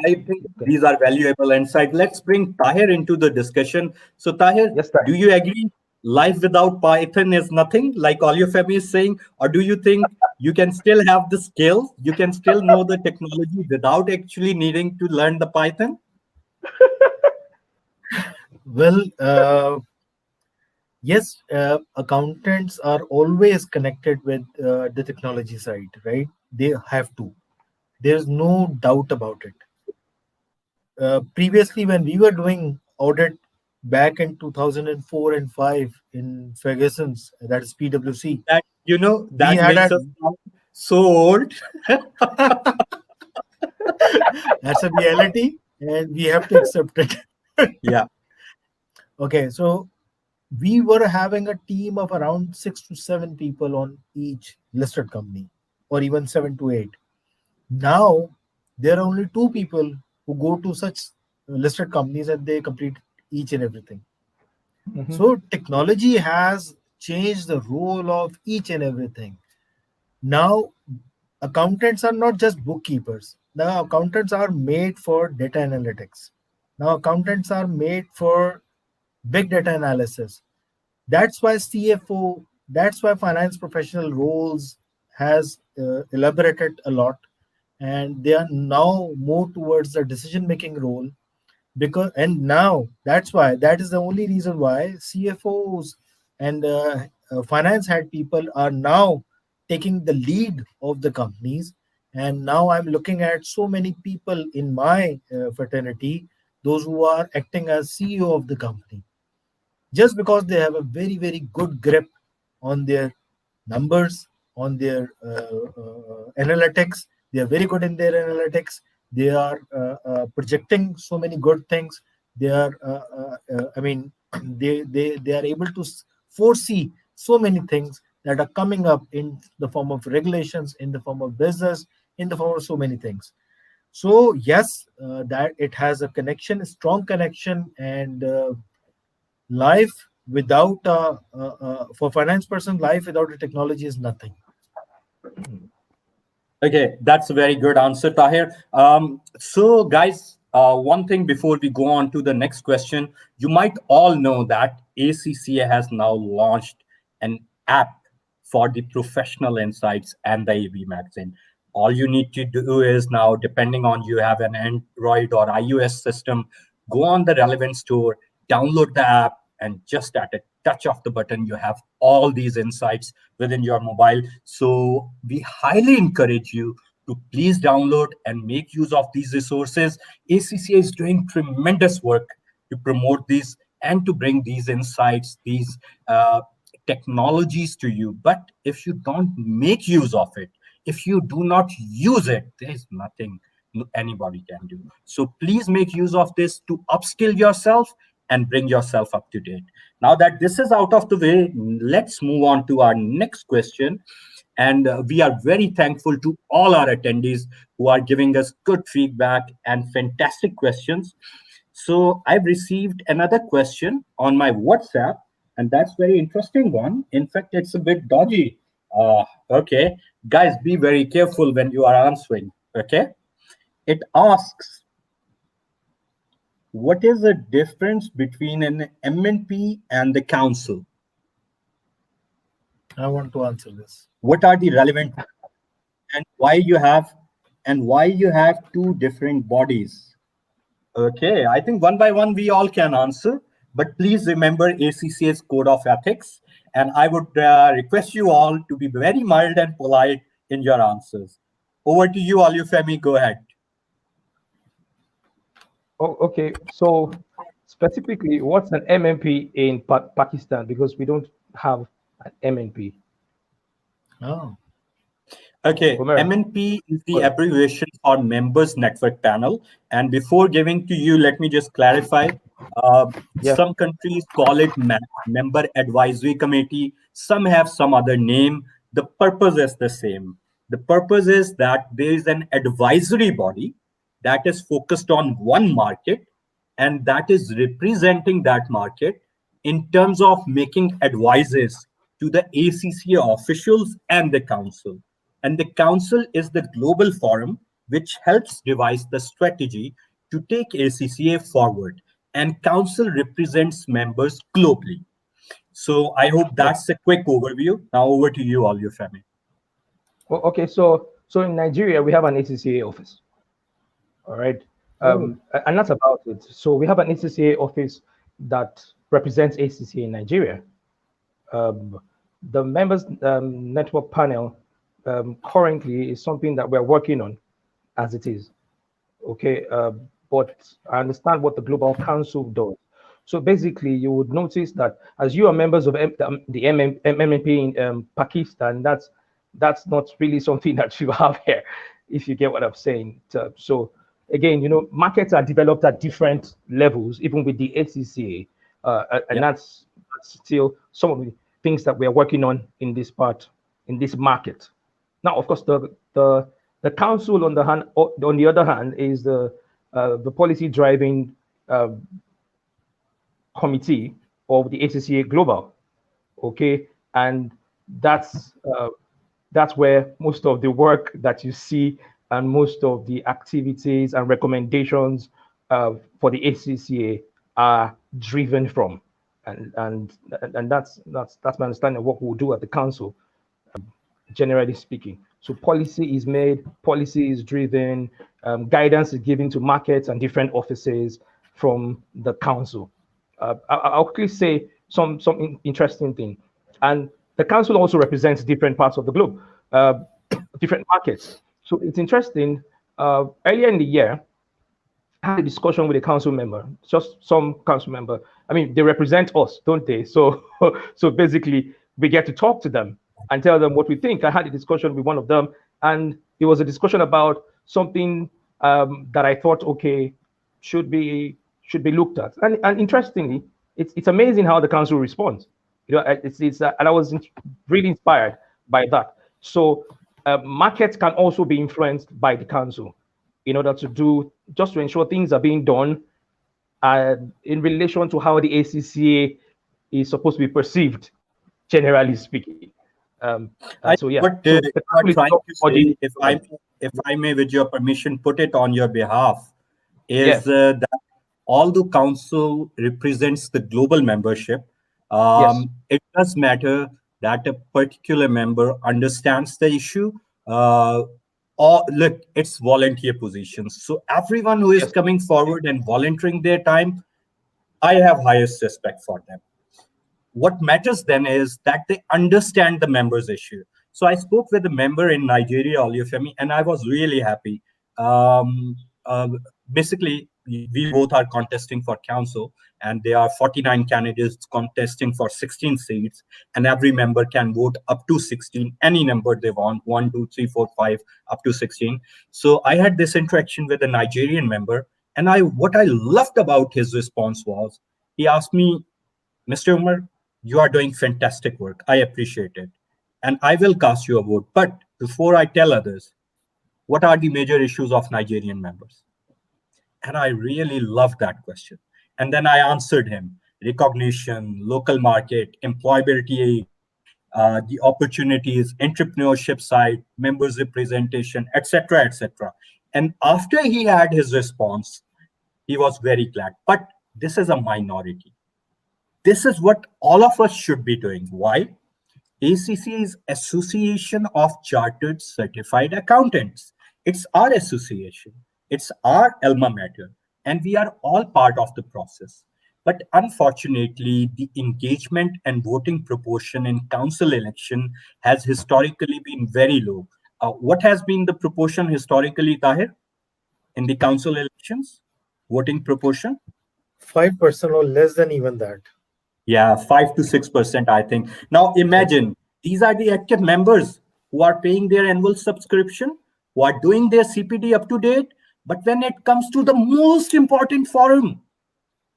I think Okay. these are valuable insight. Let's bring Tahir into the discussion. So, Tahir, Yes, sir. do you agree life without Python is nothing, like all your family is saying? Or do you think you can still have the skills, you can still know the technology without actually needing to learn the Python? Well, yes, accountants are always connected with the technology side, right? They have to. There's no doubt about it. Previously, when we were doing audit back in 2004 and 5 in Ferguson's, that is PwC, That, we that had makes a us sound so old. that's a reality, and we have to accept it. Yeah. Okay, so we were having a team of around 6 to 7 people on each listed company, or even 7 to 8. Now there are only 2 people who go to such listed companies and they complete each and everything. Mhm. So technology has changed the role of each and everything. Now accountants are not just bookkeepers. Now accountants are made for data analytics. Now accountants are made for big data analysis. That's why CFO, that's why finance professional roles has elaborated a lot, and they are now more towards the decision making role. Because and now that's why, that is the only reason why CFOs and finance head people are now taking the lead of the companies. And now I'm looking at so many people in my fraternity, those who are acting as CEO of the company, just because they have a very very good grip on their numbers, on their analytics. They are very good in their analytics. They are projecting so many good things. They are I mean they are able to foresee so many things that are coming up in the form of regulations, in the form of business, in the form of so many things. So yes, that it has a connection, a strong connection. And life without for finance person, life without a technology is nothing. Okay, that's a very good answer, Tahir. So, guys, one thing before we go on to the next question, you might all know that ACCA has now launched an app for the professional insights and the AV magazine. All you need to do is now, depending on you have an Android or iOS system, go on the relevant store, download the app, and just at a touch of the button, you have all these insights within your mobile. So we highly encourage you to please download and make use of these resources. ACCA is doing tremendous work to promote these and to bring these insights, these technologies to you. But if you don't make use of it, if you do not use it, there is nothing anybody can do. So please make use of this to upskill yourself and bring yourself up to date. Now that this is out of the way, let's move on to our next question. And we are very thankful to all our attendees who are giving us good feedback and fantastic questions. So I've received another question on my WhatsApp, And that's very interesting one. In fact, it's a bit dodgy. Okay, guys, be very careful when you are answering. Okay, it asks, what is the difference between an MNP and the council? I want to answer this. What are the relevant and why you have two different bodies? Okay, I think one by one we all can answer, but please remember ACCA's code of ethics, and I would request you all to be very mild and polite in your answers. Over to you, Olufemi. Go ahead. Oh, okay. So specifically, what's an MMP in Pakistan? Because we don't have an MNP. Oh, Okay, Umer. MNP is the abbreviation for Members Network Panel. And before giving to you, let me just clarify. Yeah. Some countries call it Member Advisory Committee. Some have some other name. The purpose is the same. The purpose is that there is an advisory body that is focused on one market and that is representing that market in terms of making advices to the ACCA officials and the council. And the council is the global forum which helps devise the strategy to take ACCA forward. And council represents members globally. So I hope that's a quick overview. Now over to you, Olufemi. Well, okay, so in Nigeria we have an ACCA office. All right. And that's about it. So we have an ACCA office that represents ACCA in Nigeria. The members network panel currently is something that we're working on as it is. Okay, but I understand what the Global Council does. So basically, you would notice that as you are members of the MMP in Pakistan, that's not really something that you have here, if you get what I'm saying. So again, markets are developed at different levels, even with the ACCA, and that's still some of the things that we are working on in this market. Now, of course, the council on the other hand is the policy driving committee of the ACCA Global. Okay, and that's where most of the work that you see and most of the activities and recommendations for the ACCA are driven from, and that's my understanding of what we'll do at the council, generally speaking. So policy is made, policy is driven, guidance is given to markets and different offices from the council. I'll quickly say some interesting thing. And the council also represents different parts of the globe, different markets. So it's interesting. Earlier in the year, I had a discussion with a council member, just some council member. I mean, they represent us, don't they? So, so basically, we get to talk to them and tell them what we think. I had a discussion with one of them, and it was a discussion about something that I thought, okay, should be looked at. And interestingly, it's amazing how the council responds. And I was really inspired by that. So markets can also be influenced by the council in order to ensure things are being done in relation to how the ACCA is supposed to be perceived, generally speaking. So yeah. What so you are trying to say, if I may, with your permission, put it on your behalf, is that although council represents the global membership, it does matter that a particular member understands the issue. Or look, it's volunteer positions. So everyone who is coming forward and volunteering their time, I have highest respect for them. What matters then is that they understand the member's issue. So I spoke with a member in Nigeria, Olufemi, and I was really happy. Basically, we both are contesting for council, and there are 49 candidates contesting for 16 seats, and every member can vote up to 16, any number they want, 1, 2, 3, 4, 5, up to 16. So I had this interaction with a Nigerian member, and what I loved about his response was, he asked me, Mr. Umar, you are doing fantastic work. I appreciate it. And I will cast you a vote. But before I tell others, what are the major issues of Nigerian members? And I really loved that question. And then I answered him recognition, local market, employability, the opportunities, entrepreneurship side, members representation, etc., etc. And after he had his response, he was very glad. But this is a minority. This is what all of us should be doing. Why? ACC is Association of Chartered Certified Accountants. It's our association. It's our alma mater, and we are all part of the process. But unfortunately, the engagement and voting proportion in council election has historically been very low. What has been the proportion historically, Tahir, in the council elections? Voting proportion? 5% or less than even that. Yeah, 5 to 6%, I think. Now Exactly. imagine these are the active members who are paying their annual subscription, who are doing their CPD up to date. But when it comes to the most important forum,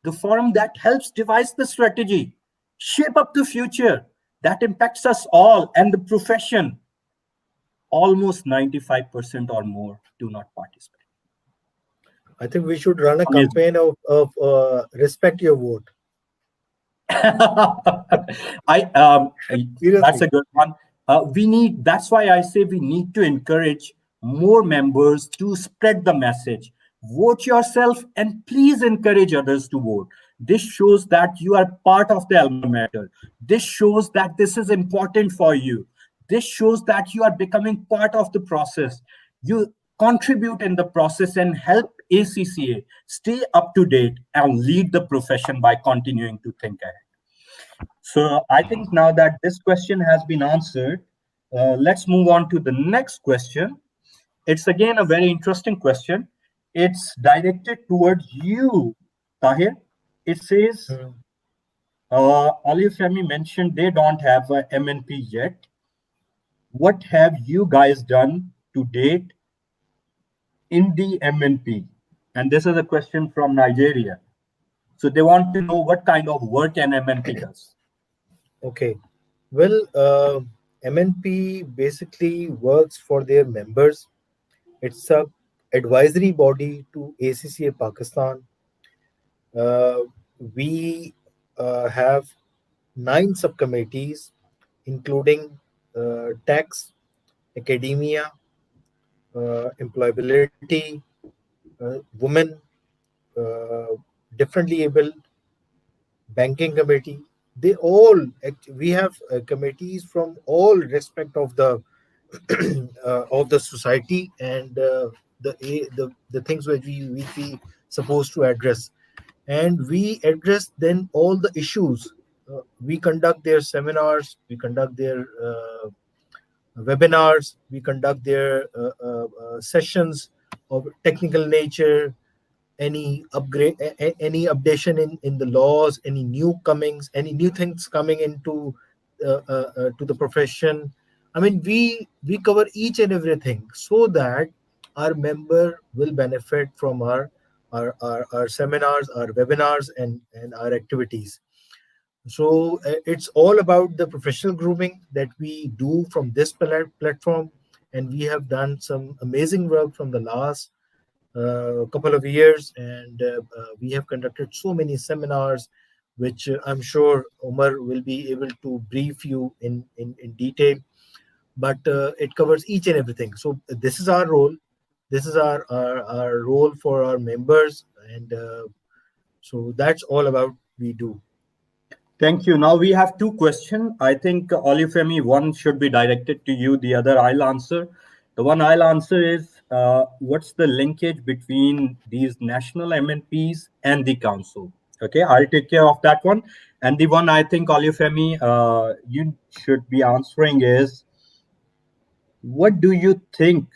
the forum that helps devise the strategy, shape up the future that impacts us all and the profession, almost 95% or more do not participate. I think we should run a Amazing. campaign of respect your vote. That's Seriously. a good one. We need. That's why I say we need to encourage more members to spread the message. Vote yourself, and please encourage others to vote. This shows that you are part of the alma mater. This shows that this is important for you. This shows that you are becoming part of the process. You contribute in the process and help ACCA stay up to date and lead the profession by continuing to think ahead. So I think now that this question has been answered, let's move on to the next question. It's again a very interesting question. It's directed towards you, Tahir. It says, Mm. Olive Femi mentioned they don't have a MNP yet. What have you guys done to date in the MNP? And this is a question from Nigeria. So they want to know what kind of work an MNP does. Okay. Well, MNP basically works for their members. It's a advisory body to ACCA Pakistan. Uh, we have 9 subcommittees, including tax, academia, employability, women, uh, differently able, banking committee. They all we have committees from all respect of the society and the things which we supposed to address, and we address then all the issues. We conduct their seminars, we conduct their webinars, we conduct their sessions of technical nature, any upgrade, any updation in the laws, any new comings, any new things coming into to the profession. I mean, we cover each and everything so that our member will benefit from our seminars, our webinars, and our activities. So it's all about the professional grooming that we do from this platform, and we have done some amazing work from the last couple of years, and we have conducted so many seminars, which I'm sure Omar will be able to brief you in detail. But it covers each and everything. So this is our role. This is our role for our members, and so that's all about we do. Thank you. Now we have two questions. I think, Olufemi, one should be directed to you, the other I'll answer. The one I'll answer is, what's the linkage between these national MNPs and the council? Okay, I'll take care of that one. And the one I think, Olufemi, you should be answering is, what do you think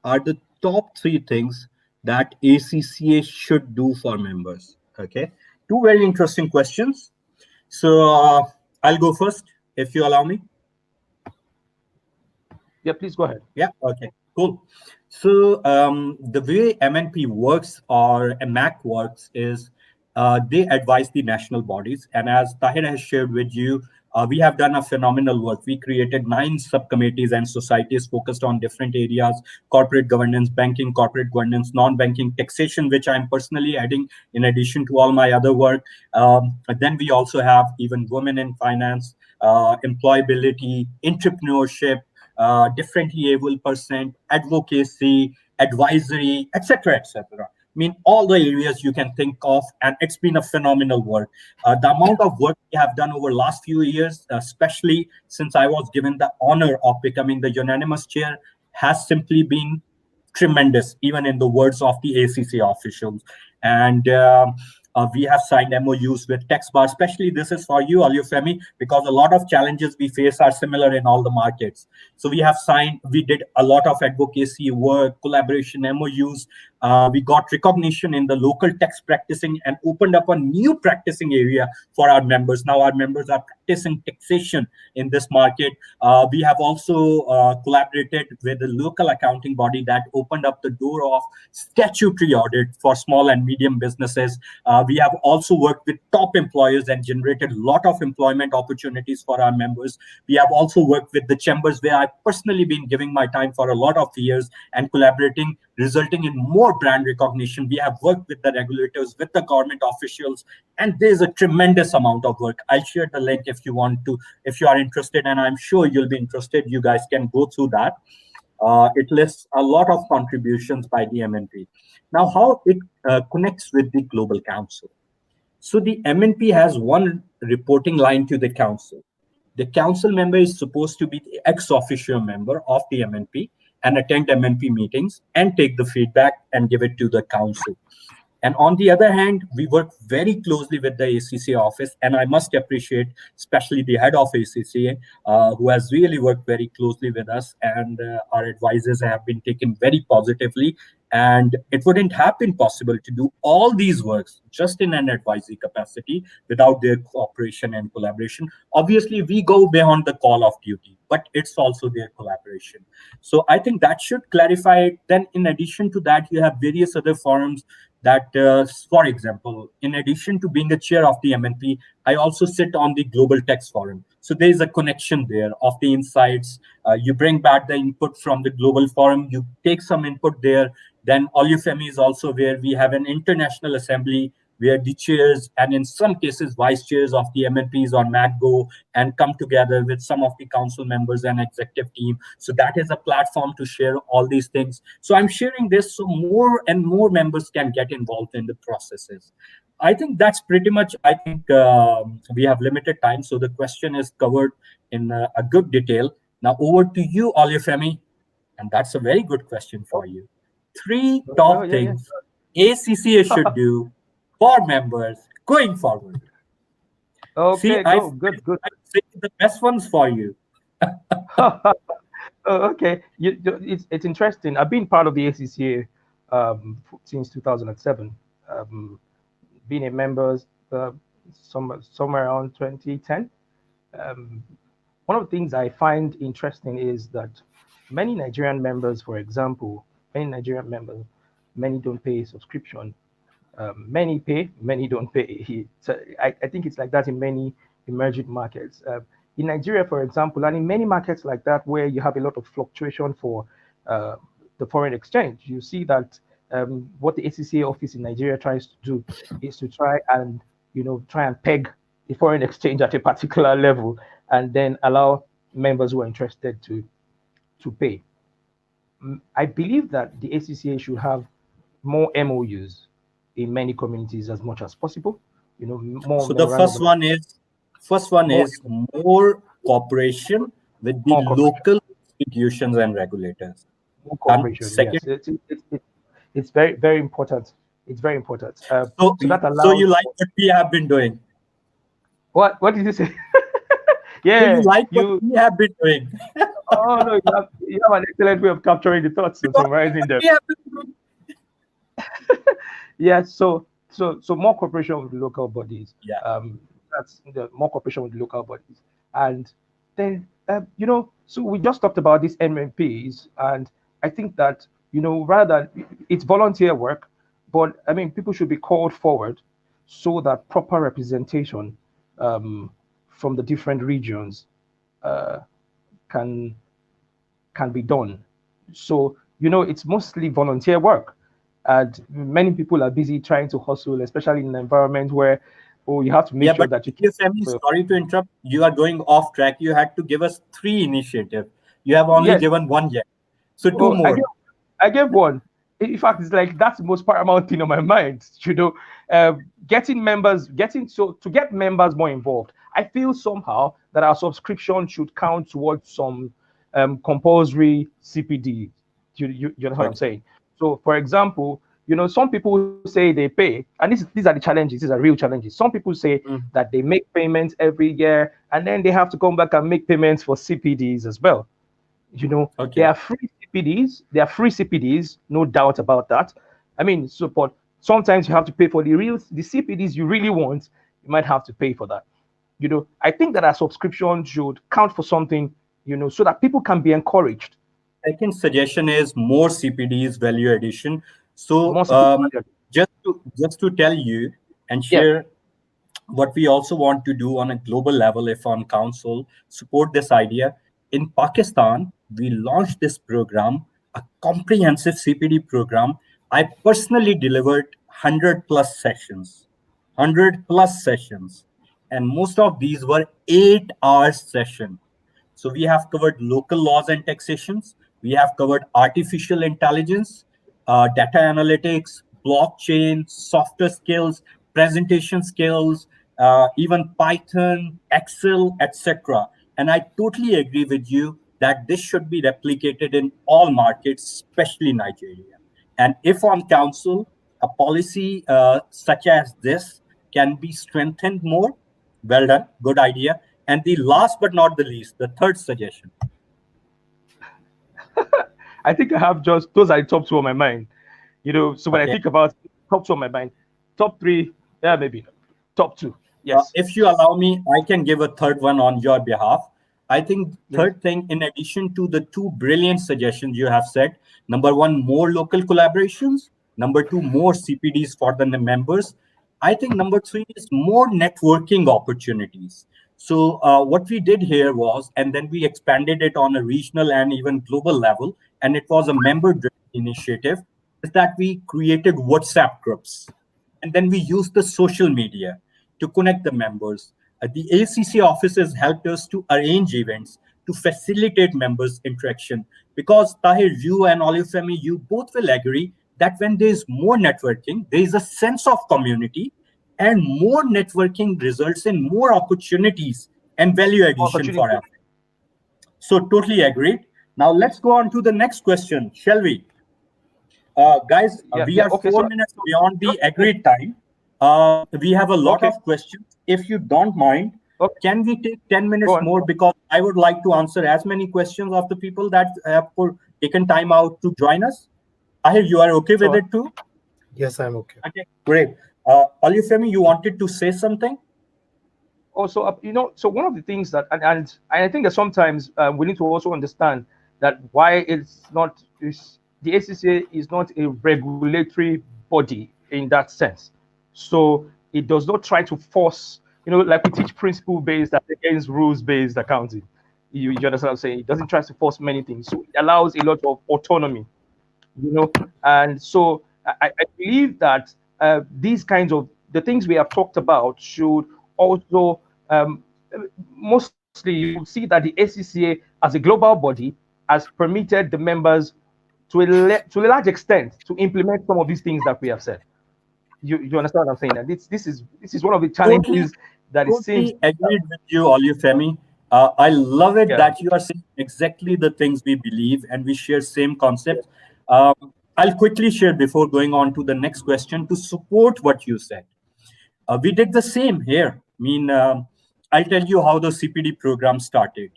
are the top three things that ACCA should do for members? Okay, two very interesting questions. So I'll go first, if you allow me. Yeah, please go ahead. Yeah. Okay. Cool. So the way MNP works or a MAC works is they advise the national bodies. And as Tahir has shared with you, we have done a phenomenal work. We created 9 subcommittees and societies focused on different areas: corporate governance, banking, corporate governance, non-banking, taxation, which I'm personally adding in addition to all my other work. Then we also have even women in finance, employability, entrepreneurship, differently able person, advocacy, advisory, etc., etc. I mean, all the areas you can think of, and it's been a phenomenal work. The amount of work we have done over last few years, especially since I was given the honor of becoming the unanimous chair, has simply been tremendous, even in the words of the ACC officials. And we have signed MOUs with tax bar. Especially this is for you, Olufemi, because a lot of challenges we face are similar in all the markets. So we have signed, we did a lot of advocacy work, collaboration, MOUs. We got recognition in the local tax practicing and opened up a new practicing area for our members. Now our members are practicing taxation in this market. We have also collaborated with the local accounting body that opened up the door of statutory audit for small and medium businesses. We have also worked with top employers and generated a lot of employment opportunities for our members. We have also worked with the chambers, where I've personally been giving my time for a lot of years and collaborating, resulting in more brand recognition. We have worked with the regulators, with the government officials, and there's a tremendous amount of work. I'll share the link if you want to, if you are interested, and I'm sure you'll be interested. You guys can go through that. It lists a lot of contributions by the MNP. Now, how it connects with the Global Council. So the MNP has one reporting line to the council. The council member is supposed to be the ex officio member of the MNP and attend MNP meetings and take the feedback and give it to the council. And on the other hand, we work very closely with the ACCA office, and I must appreciate especially the head of ACCA, who has really worked very closely with us, and our advices have been taken very positively. And it wouldn't have been possible to do all these works just in an advisory capacity without their cooperation and collaboration. Obviously, we go beyond the call of duty, but it's also their collaboration. So I think that should clarify it. Then, in addition to that, you have various other forums that, for example, in addition to being a chair of the MNP, I also sit on the Global Tax Forum. So there is a connection there of the insights. You bring back the input from the Global Forum, you take some input there. Then Olufemi is also where we have an international assembly where the chairs and in some cases vice chairs of the MNPs on MAC go and come together with some of the council members and executive team. So that is a platform to share all these things. So I'm sharing this so more and more members can get involved in the processes. I think that's pretty much, I think we have limited time. So the question is covered in a good detail. Now over to you, Olufemi. And that's a very good question for you. 3 top things ACCA should do for members going forward. Okay, See, good. I say the best ones for you. Okay, it's interesting. I've been part of the ACCA since 2007. Being a member somewhere around 2010. One of the things I find interesting is that many Nigerian members, for example, many don't pay subscription. Many pay, many don't pay. So I think it's like that in many emerging markets. In Nigeria, for example, and in many markets like that, where you have a lot of fluctuation for the foreign exchange, you see that what the ACCA office in Nigeria tries to do is to try and peg the foreign exchange at a particular level, and then allow members who are interested to pay. I believe that the ACCA should have more MOUs in many communities as much as possible. More. So the first one is more cooperation with the local institutions and regulators. More cooperation. Second, yes, it's very, very important. It's very important. So that allows. So you like what we have been doing? What did you say? Yeah, so you like what we have been doing? Oh no, you have an excellent way of capturing the thoughts and summarizing them. Yeah, so more cooperation with the local bodies. Yeah. That's the more cooperation with the local bodies. And then so we just talked about these MMPs, and I think that rather than it's volunteer work, but I mean people should be called forward so that proper representation um, from the different regions uh, can can be done. So, it's mostly volunteer work. And many people are busy trying to hustle, especially in an environment where, oh, you have to make Yeah, sure but that you keep yes, I mean, for your. sorry to interrupt. You are going off track. You had to give us three initiatives. You have only Yes. given one yet. So two Oh, more. I gave one. In fact, it's like that's the most paramount thing on my mind. Getting members, getting so to get members more involved. I feel somehow that our subscription should count towards some compulsory CPD. You know what I'm Okay. saying? So, for example, some people say they pay, and these are the challenges. These are real challenges. Some people say Mm, that they make payments every year, and then they have to come back and make payments for CPDs as well. There okay. are free CPDs. There are free CPDs, no doubt about that. I mean, but sometimes you have to pay for the CPDs you really want. You might have to pay for that. I think that our subscription should count for something, so that people can be encouraged. Second suggestion is more CPDs value addition. So More CPD. just to tell you and Yeah. share what we also want to do on a global level, if on council support this idea. In Pakistan, we launched this program, a comprehensive CPD program. I personally delivered 100 plus sessions, 100 plus sessions, and most of these were 8 hour session. So we have covered local laws and taxations. We have covered artificial intelligence, data analytics, blockchain, software skills, presentation skills, even Python, Excel, etc. And I totally agree with you that this should be replicated in all markets, especially Nigeria. And if on council, a policy such as this can be strengthened more, well done, good idea. And the last but not the least, the third suggestion. I think I have just those are the top two on my mind. So when I Okay. think about top two on my mind, top three, yeah, maybe top two. Yes. If you allow me, I can give a third one on your behalf. I think Yes. third thing, in addition to the two brilliant suggestions you have said, number one, more local collaborations. Number two, more CPDs for the members. I think number three is more networking opportunities. So what we did here was, and then we expanded it on a regional and even global level, and it was a member-driven initiative, is that we created WhatsApp groups, and then we used the social media to connect the members. The ACC offices helped us to arrange events to facilitate members' interaction. Because Tahir, you and Olufemi, you both will agree that when there is more networking, there is a sense of community, and more networking results in more opportunities and value addition for Opportunity. everyone. So totally agreed. Now let's go on to the next question, shall we? Guys, Yeah. we Yeah. are Okay. 4 minutes beyond the Just agreed time. We have a lot okay. of questions. If you don't mind, Okay. can we take 10 Go minutes on. more? Because I would like to answer as many questions of the people that have taken time out to join us. Ahir, you are okay with Sure. it too? Yes, I'm okay. Okay, great. Olufemi, you wanted to say something? Also, so one of the things that, and I think that sometimes we need to also understand that why the ACCA is not a regulatory body in that sense. So it does not try to force, like we teach principle based against rules based accounting. You understand what I'm saying? It doesn't try to force many things. So it allows a lot of autonomy, and so I believe that these kinds of the things we have talked about should also mostly you will see that the ACCA as a global body has permitted the members to a large extent to implement some of these things that we have said. You understand what I'm saying? And this is one of the Totally, challenges that it seems. totally agreed with you, Olufemi. I love it Yeah. that you are saying exactly the things we believe and we share same Yeah. concepts. I'll quickly share before going on to the next question to support what you said. We did the same here. I'll tell you how the CPD program started.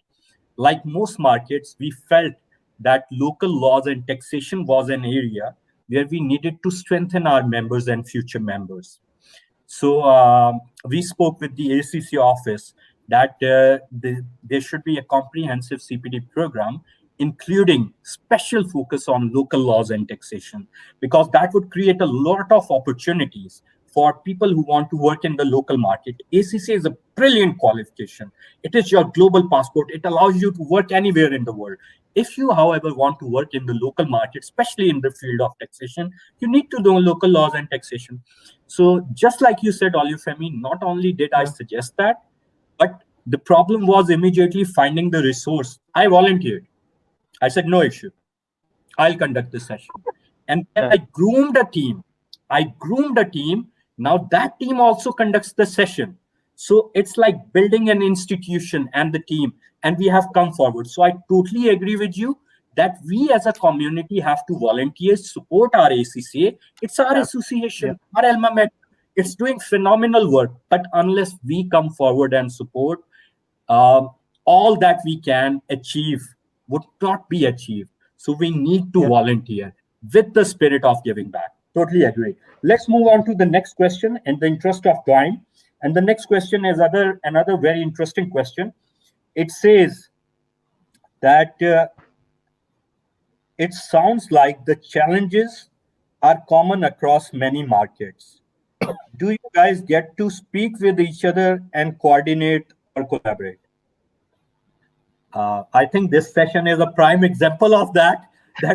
Like most markets, we felt that local laws and taxation was an area where we needed to strengthen our members and future members. So we spoke with the ACC office that there should be a comprehensive CPD program, including special focus on local laws and taxation, because that would create a lot of opportunities for people who want to work in the local market. ACCA is a brilliant qualification. It is your global passport. It allows you to work anywhere in the world. If you, however, want to work in the local market, especially in the field of taxation, you need to know local laws and taxation. So just like you said, Olufemi, not only did I suggest that, but the problem was immediately finding the resource. I volunteered. I said, no issue. I'll conduct this session. And then I groomed a team. Now that team also conducts the session. So it's like building an institution and the team, and we have come forward. So I totally agree with you that we as a community have to volunteer, support our ACCA. It's our association, our alma mater. It's doing phenomenal work. But unless we come forward and support, all that we can achieve would not be achieved. So we need to volunteer with the spirit of giving back. Totally agree. Let's move on to the next question in the interest of time. And the next question is another very interesting question. It says that it sounds like the challenges are common across many markets. Do you guys get to speak with each other and coordinate or collaborate? I think this session is a prime example of that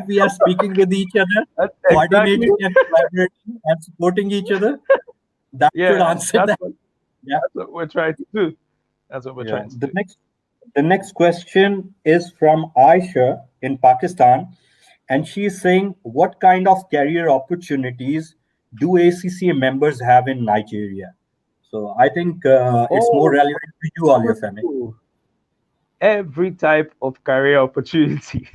we are speaking with each other, coordinating and collaborating and supporting each other. That should answer that. That's what we're trying to do. That's what we're trying to do. The next question is from Aisha in Pakistan, and she is saying, what kind of career opportunities do ACCA members have in Nigeria? So I think it's more relevant to you, Olufemi. Every type of career opportunity.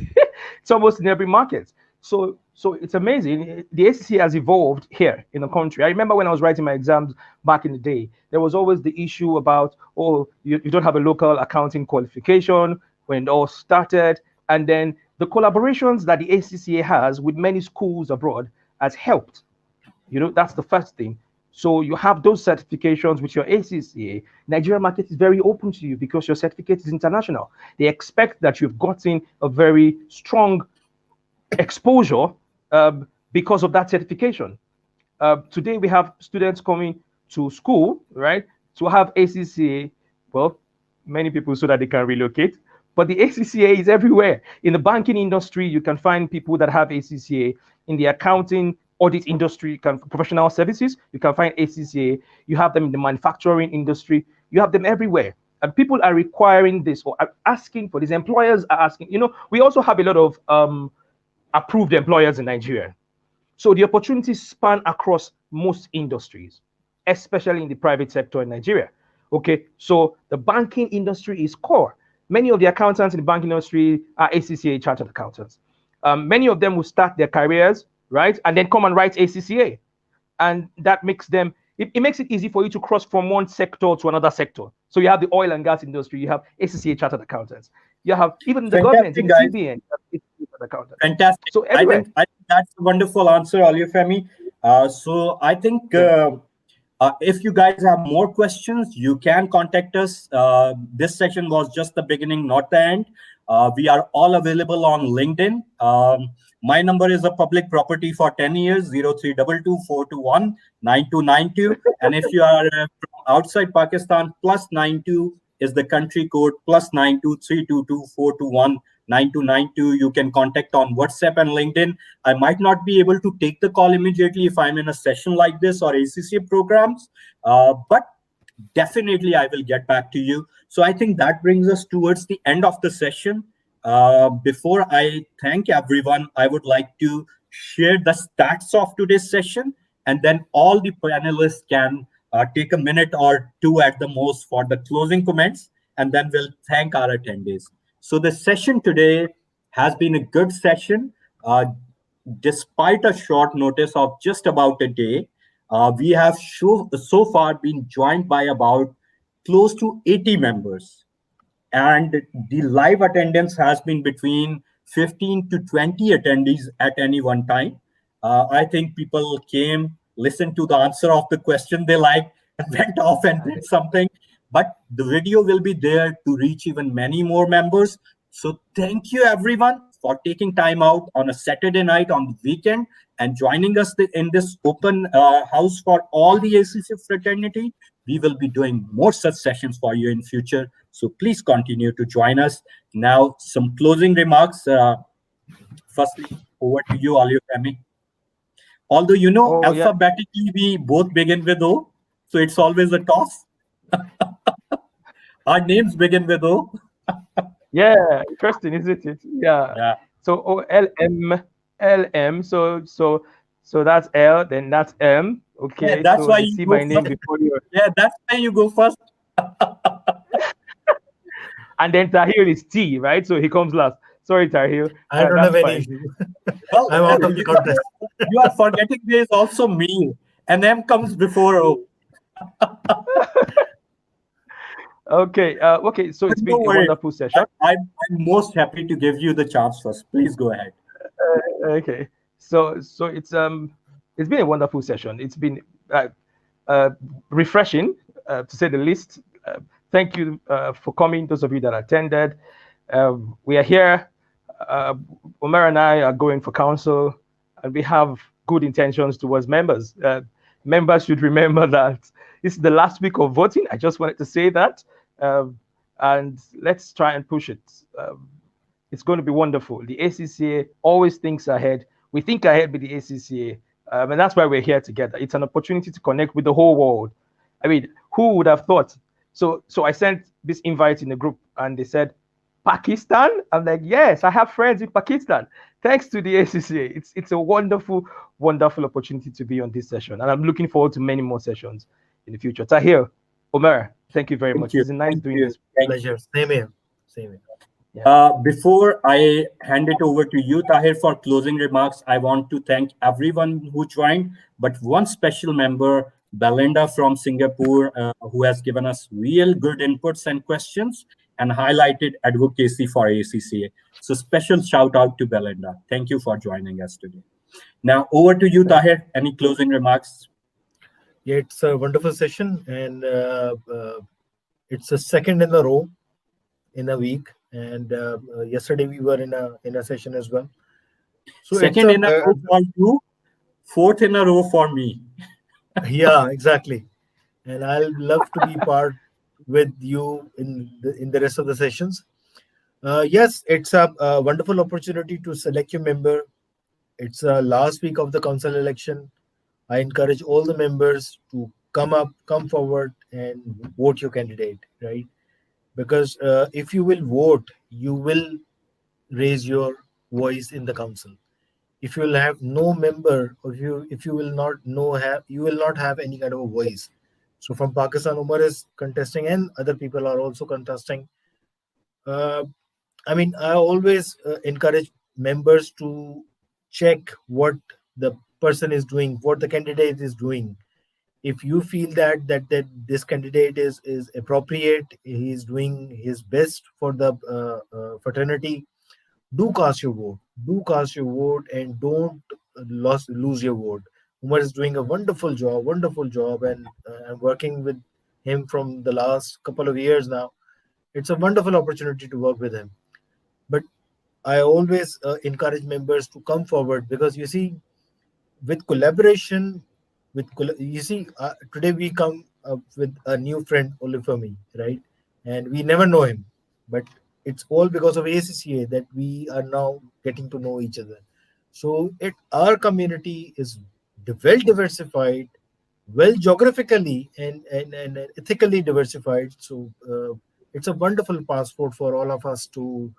It's almost in every market. So it's amazing. The ACCA has evolved here in the country. I remember when I was writing my exams back in the day, there was always the issue about, you don't have a local accounting qualification when it all started. And then the collaborations that the ACCA has with many schools abroad has helped. That's the first thing. So you have those certifications with your ACCA. Nigeria market is very open to you because your certificate is international. They expect that you've gotten a very strong exposure because of that certification. Today we have students coming to school, right, to have ACCA. Well, many people so that they can relocate, but the ACCA is everywhere. In the banking industry, you can find people that have ACCA. In the accounting audit industry, professional services, you can find ACCA. You have them in the manufacturing industry. You have them everywhere. And people are requiring this or are asking for this. Employers are asking. We also have a lot of approved employers in Nigeria. So the opportunities span across most industries, especially in the private sector in Nigeria. Okay, so the banking industry is core. Many of the accountants in the banking industry are ACCA chartered accountants. Many of them will start their careers, right, and then come and write ACCA. And that makes them, it makes it easy for you to cross from one sector to another sector. So you have the oil and gas industry, you have ACCA chartered accountants. You have even the government, in the CBN, accountants. Fantastic. So I think that's a wonderful answer, Olufemi. So I think if you guys have more questions, you can contact us. This session was just the beginning, not the end. We are all available on LinkedIn. My number is a public property for 10 years, 0322-421-9292. And if you are from outside Pakistan, +92 is the country code, +92-322-421-9292. You can contact on WhatsApp and LinkedIn. I might not be able to take the call immediately if I'm in a session like this or ACCA programs, but definitely I will get back to you. So I think that brings us towards the end of the session. Before I thank everyone, I would like to share the stats of today's session, and then all the panelists can take a minute or two at the most for the closing comments, and then we'll thank our attendees. So the session today has been a good session. Despite a short notice of just about a day, we have so far been joined by about close to 80 members. And the live attendance has been between 15 to 20 attendees at any one time. I think people came, listened to the answer of the question they liked, and went off and did something. But the video will be there to reach even many more members. So thank you, everyone, for taking time out on a Saturday night on the weekend and joining us in this open house for all the ACC fraternity. We will be doing more such sessions for you in future. So please continue to join us. Now, some closing remarks. Firstly, over to you, Olufemi. Although, Oh yeah, alphabetically, we both begin with O, so it's always a toss. Our names begin with O. yeah. Interesting, isn't it? Yeah. Yeah. So OLM. So that's L, then that's M. Yeah, Okay. that's So why they you see go my name first. before you, Yeah, that's why you go first. and then Tahir is T, right? So he comes last. Sorry, Tahir. I don't That's have any fine. issue. Well, I'm out of the contest. you are forgetting there is also me, and M comes before O. Okay. Okay. So it's No been a worries. wonderful session. I'm most happy to give you the chance first. Please go ahead. Okay. So it's been a wonderful session. It's been uh, refreshing, to say the least. Thank you for coming, those of you that attended. We are here. Uh, Omer and I are going for council, and we have good intentions towards members. Members should remember that this is the last week of voting. I just wanted to say that. And let's try and push it. It's going to be wonderful. The ACCA always thinks ahead. We think ahead with the ACCA, and that's why we're here together. It's an opportunity to connect with the whole world. I mean, who would have thought? So I sent this invite in the group, and they said, Pakistan? I'm like, yes, I have friends in Pakistan. Thanks to the ACCA. It's a wonderful, wonderful opportunity to be on this session, and I'm looking forward to many more sessions in the future. Tahir, Omer, thank you very Thank much. you. It's nice Thank doing you. this. Thank Pleasure. Same here. Same here. Before I hand it over to you, Tahir, for closing remarks, I want to thank everyone who joined, but one special member, Belinda from Singapore, who has given us real good inputs and questions and highlighted advocacy for ACCA. So special shout out to Belinda. Thank you for joining us today. Now over to you, Tahir. Any closing remarks? Yeah, it's a wonderful session, and it's a second in a row in a week. And yesterday we were in a session as well. So it's Second a in a row for you, fourth in a row for me. yeah, exactly. And I'll love to be part with you in the rest of the sessions. Yes, it's a wonderful opportunity to select your member. It's last week of the council election. I encourage all the members to come forward and vote your candidate, right? Because if you will vote, you will raise your voice in the council. If you will have no member, or if you will not know have you will not have any kind of a voice. So from Pakistan, Umar is contesting, and other people are also contesting. Uh, I mean, I always encourage members to check what the person is doing, what the candidate is doing. If you feel that this candidate is appropriate, he's doing his best for the fraternity, do cast your vote. Do cast your vote, and don't lose your vote. Umar is doing a wonderful job, and I'm working with him from the last couple of years now. It's a wonderful opportunity to work with him. But I always encourage members to come forward, because you see, with collaboration, today we come up with a new friend Olufemi, right? And we never know him, but it's all because of ACCA that we are now getting to know each other. So our community is well diversified, well geographically and ethically diversified. So it's a wonderful passport for all of us to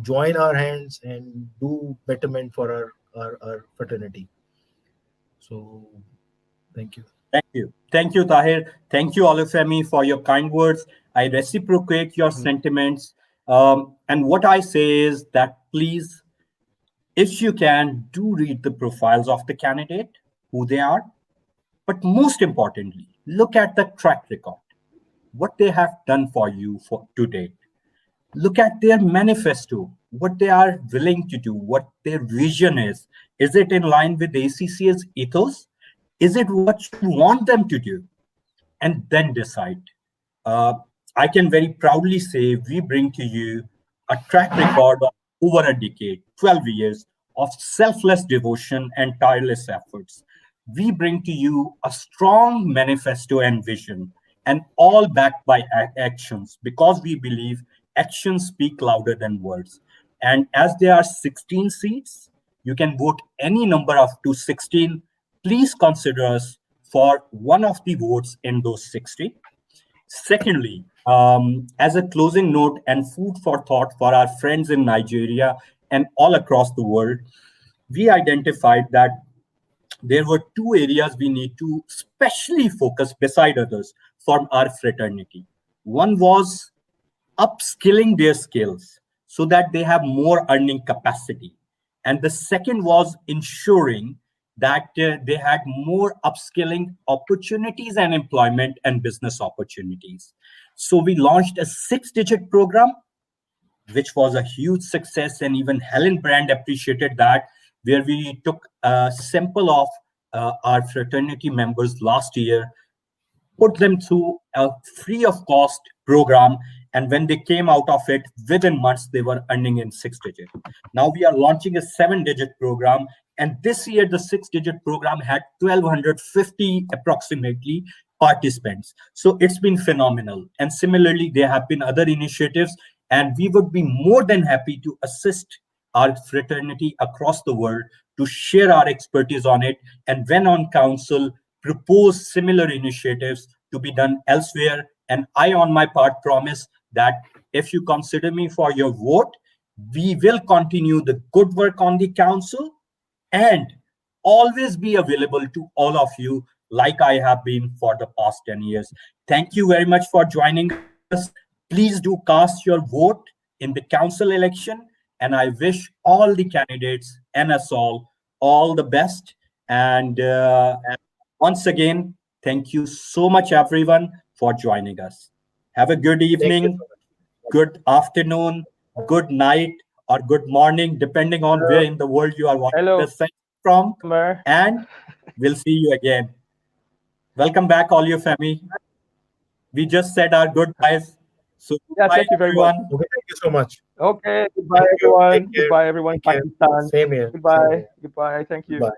join our hands and do betterment for our fraternity. So thank you. Thank you. Thank you, Tahir. Thank you, Olufemi, for your kind words. I reciprocate your sentiments. And what I say is that please, if you can, do read the profiles of the candidate, who they are. But most importantly, look at the track record, what they have done for you for to date. Look at their manifesto, what they are willing to do, what their vision is. Is it in line with ACC's ethos? Is it what you want them to do? And then decide. Uh, I can very proudly say we bring to you a track record of over a decade, 12 years of selfless devotion and tireless efforts, we bring to you a strong manifesto and vision, and all backed by actions, because we believe actions speak louder than words. And as there are 16 seats, you can vote any number up to 16. Please consider us for one of the votes in those 60. Secondly, as a closing note and food for thought for our friends in Nigeria and all across the world, we identified that there were two areas we need to specially focus beside others for our fraternity. One was upskilling their skills so that they have more earning capacity. And the second was ensuring that they had more upskilling opportunities and employment and business opportunities. So we launched a 6-digit program, which was a huge success. And even Helen Brand appreciated that, where we took a sample of our fraternity members last year, put them through a free of cost program, and when they came out of it, within months they were earning in 6 digit. Now we are launching a 7-digit program, and this year the 6-digit program had 1250 approximately participants. So it's been phenomenal. And similarly, there have been other initiatives, and we would be more than happy to assist our fraternity across the world to share our expertise on it, and when on council, propose similar initiatives to be done elsewhere. And I, on my part, promise that if you consider me for your vote, we will continue the good work on the council and always be available to all of you like I have been for the past 10 years. Thank you very much for joining us. Please do cast your vote in the council election, and I wish all the candidates and us all the best. And once again, thank you so much, everyone, for joining us. Have a good Thank you evening, so much. good afternoon, good night, or good morning, depending on where in the world you are watching Hello, this from. Mer. And we'll see you again. Welcome back, all your family. We just said our goodbyes. So, Yeah, bye, thank you very much. everyone. Okay, thank you so much. Okay, goodbye Thank you. everyone. Take care. Goodbye everyone, Take care. Pakistan. Same here. Same Goodbye. here. Goodbye. Thank you. Bye.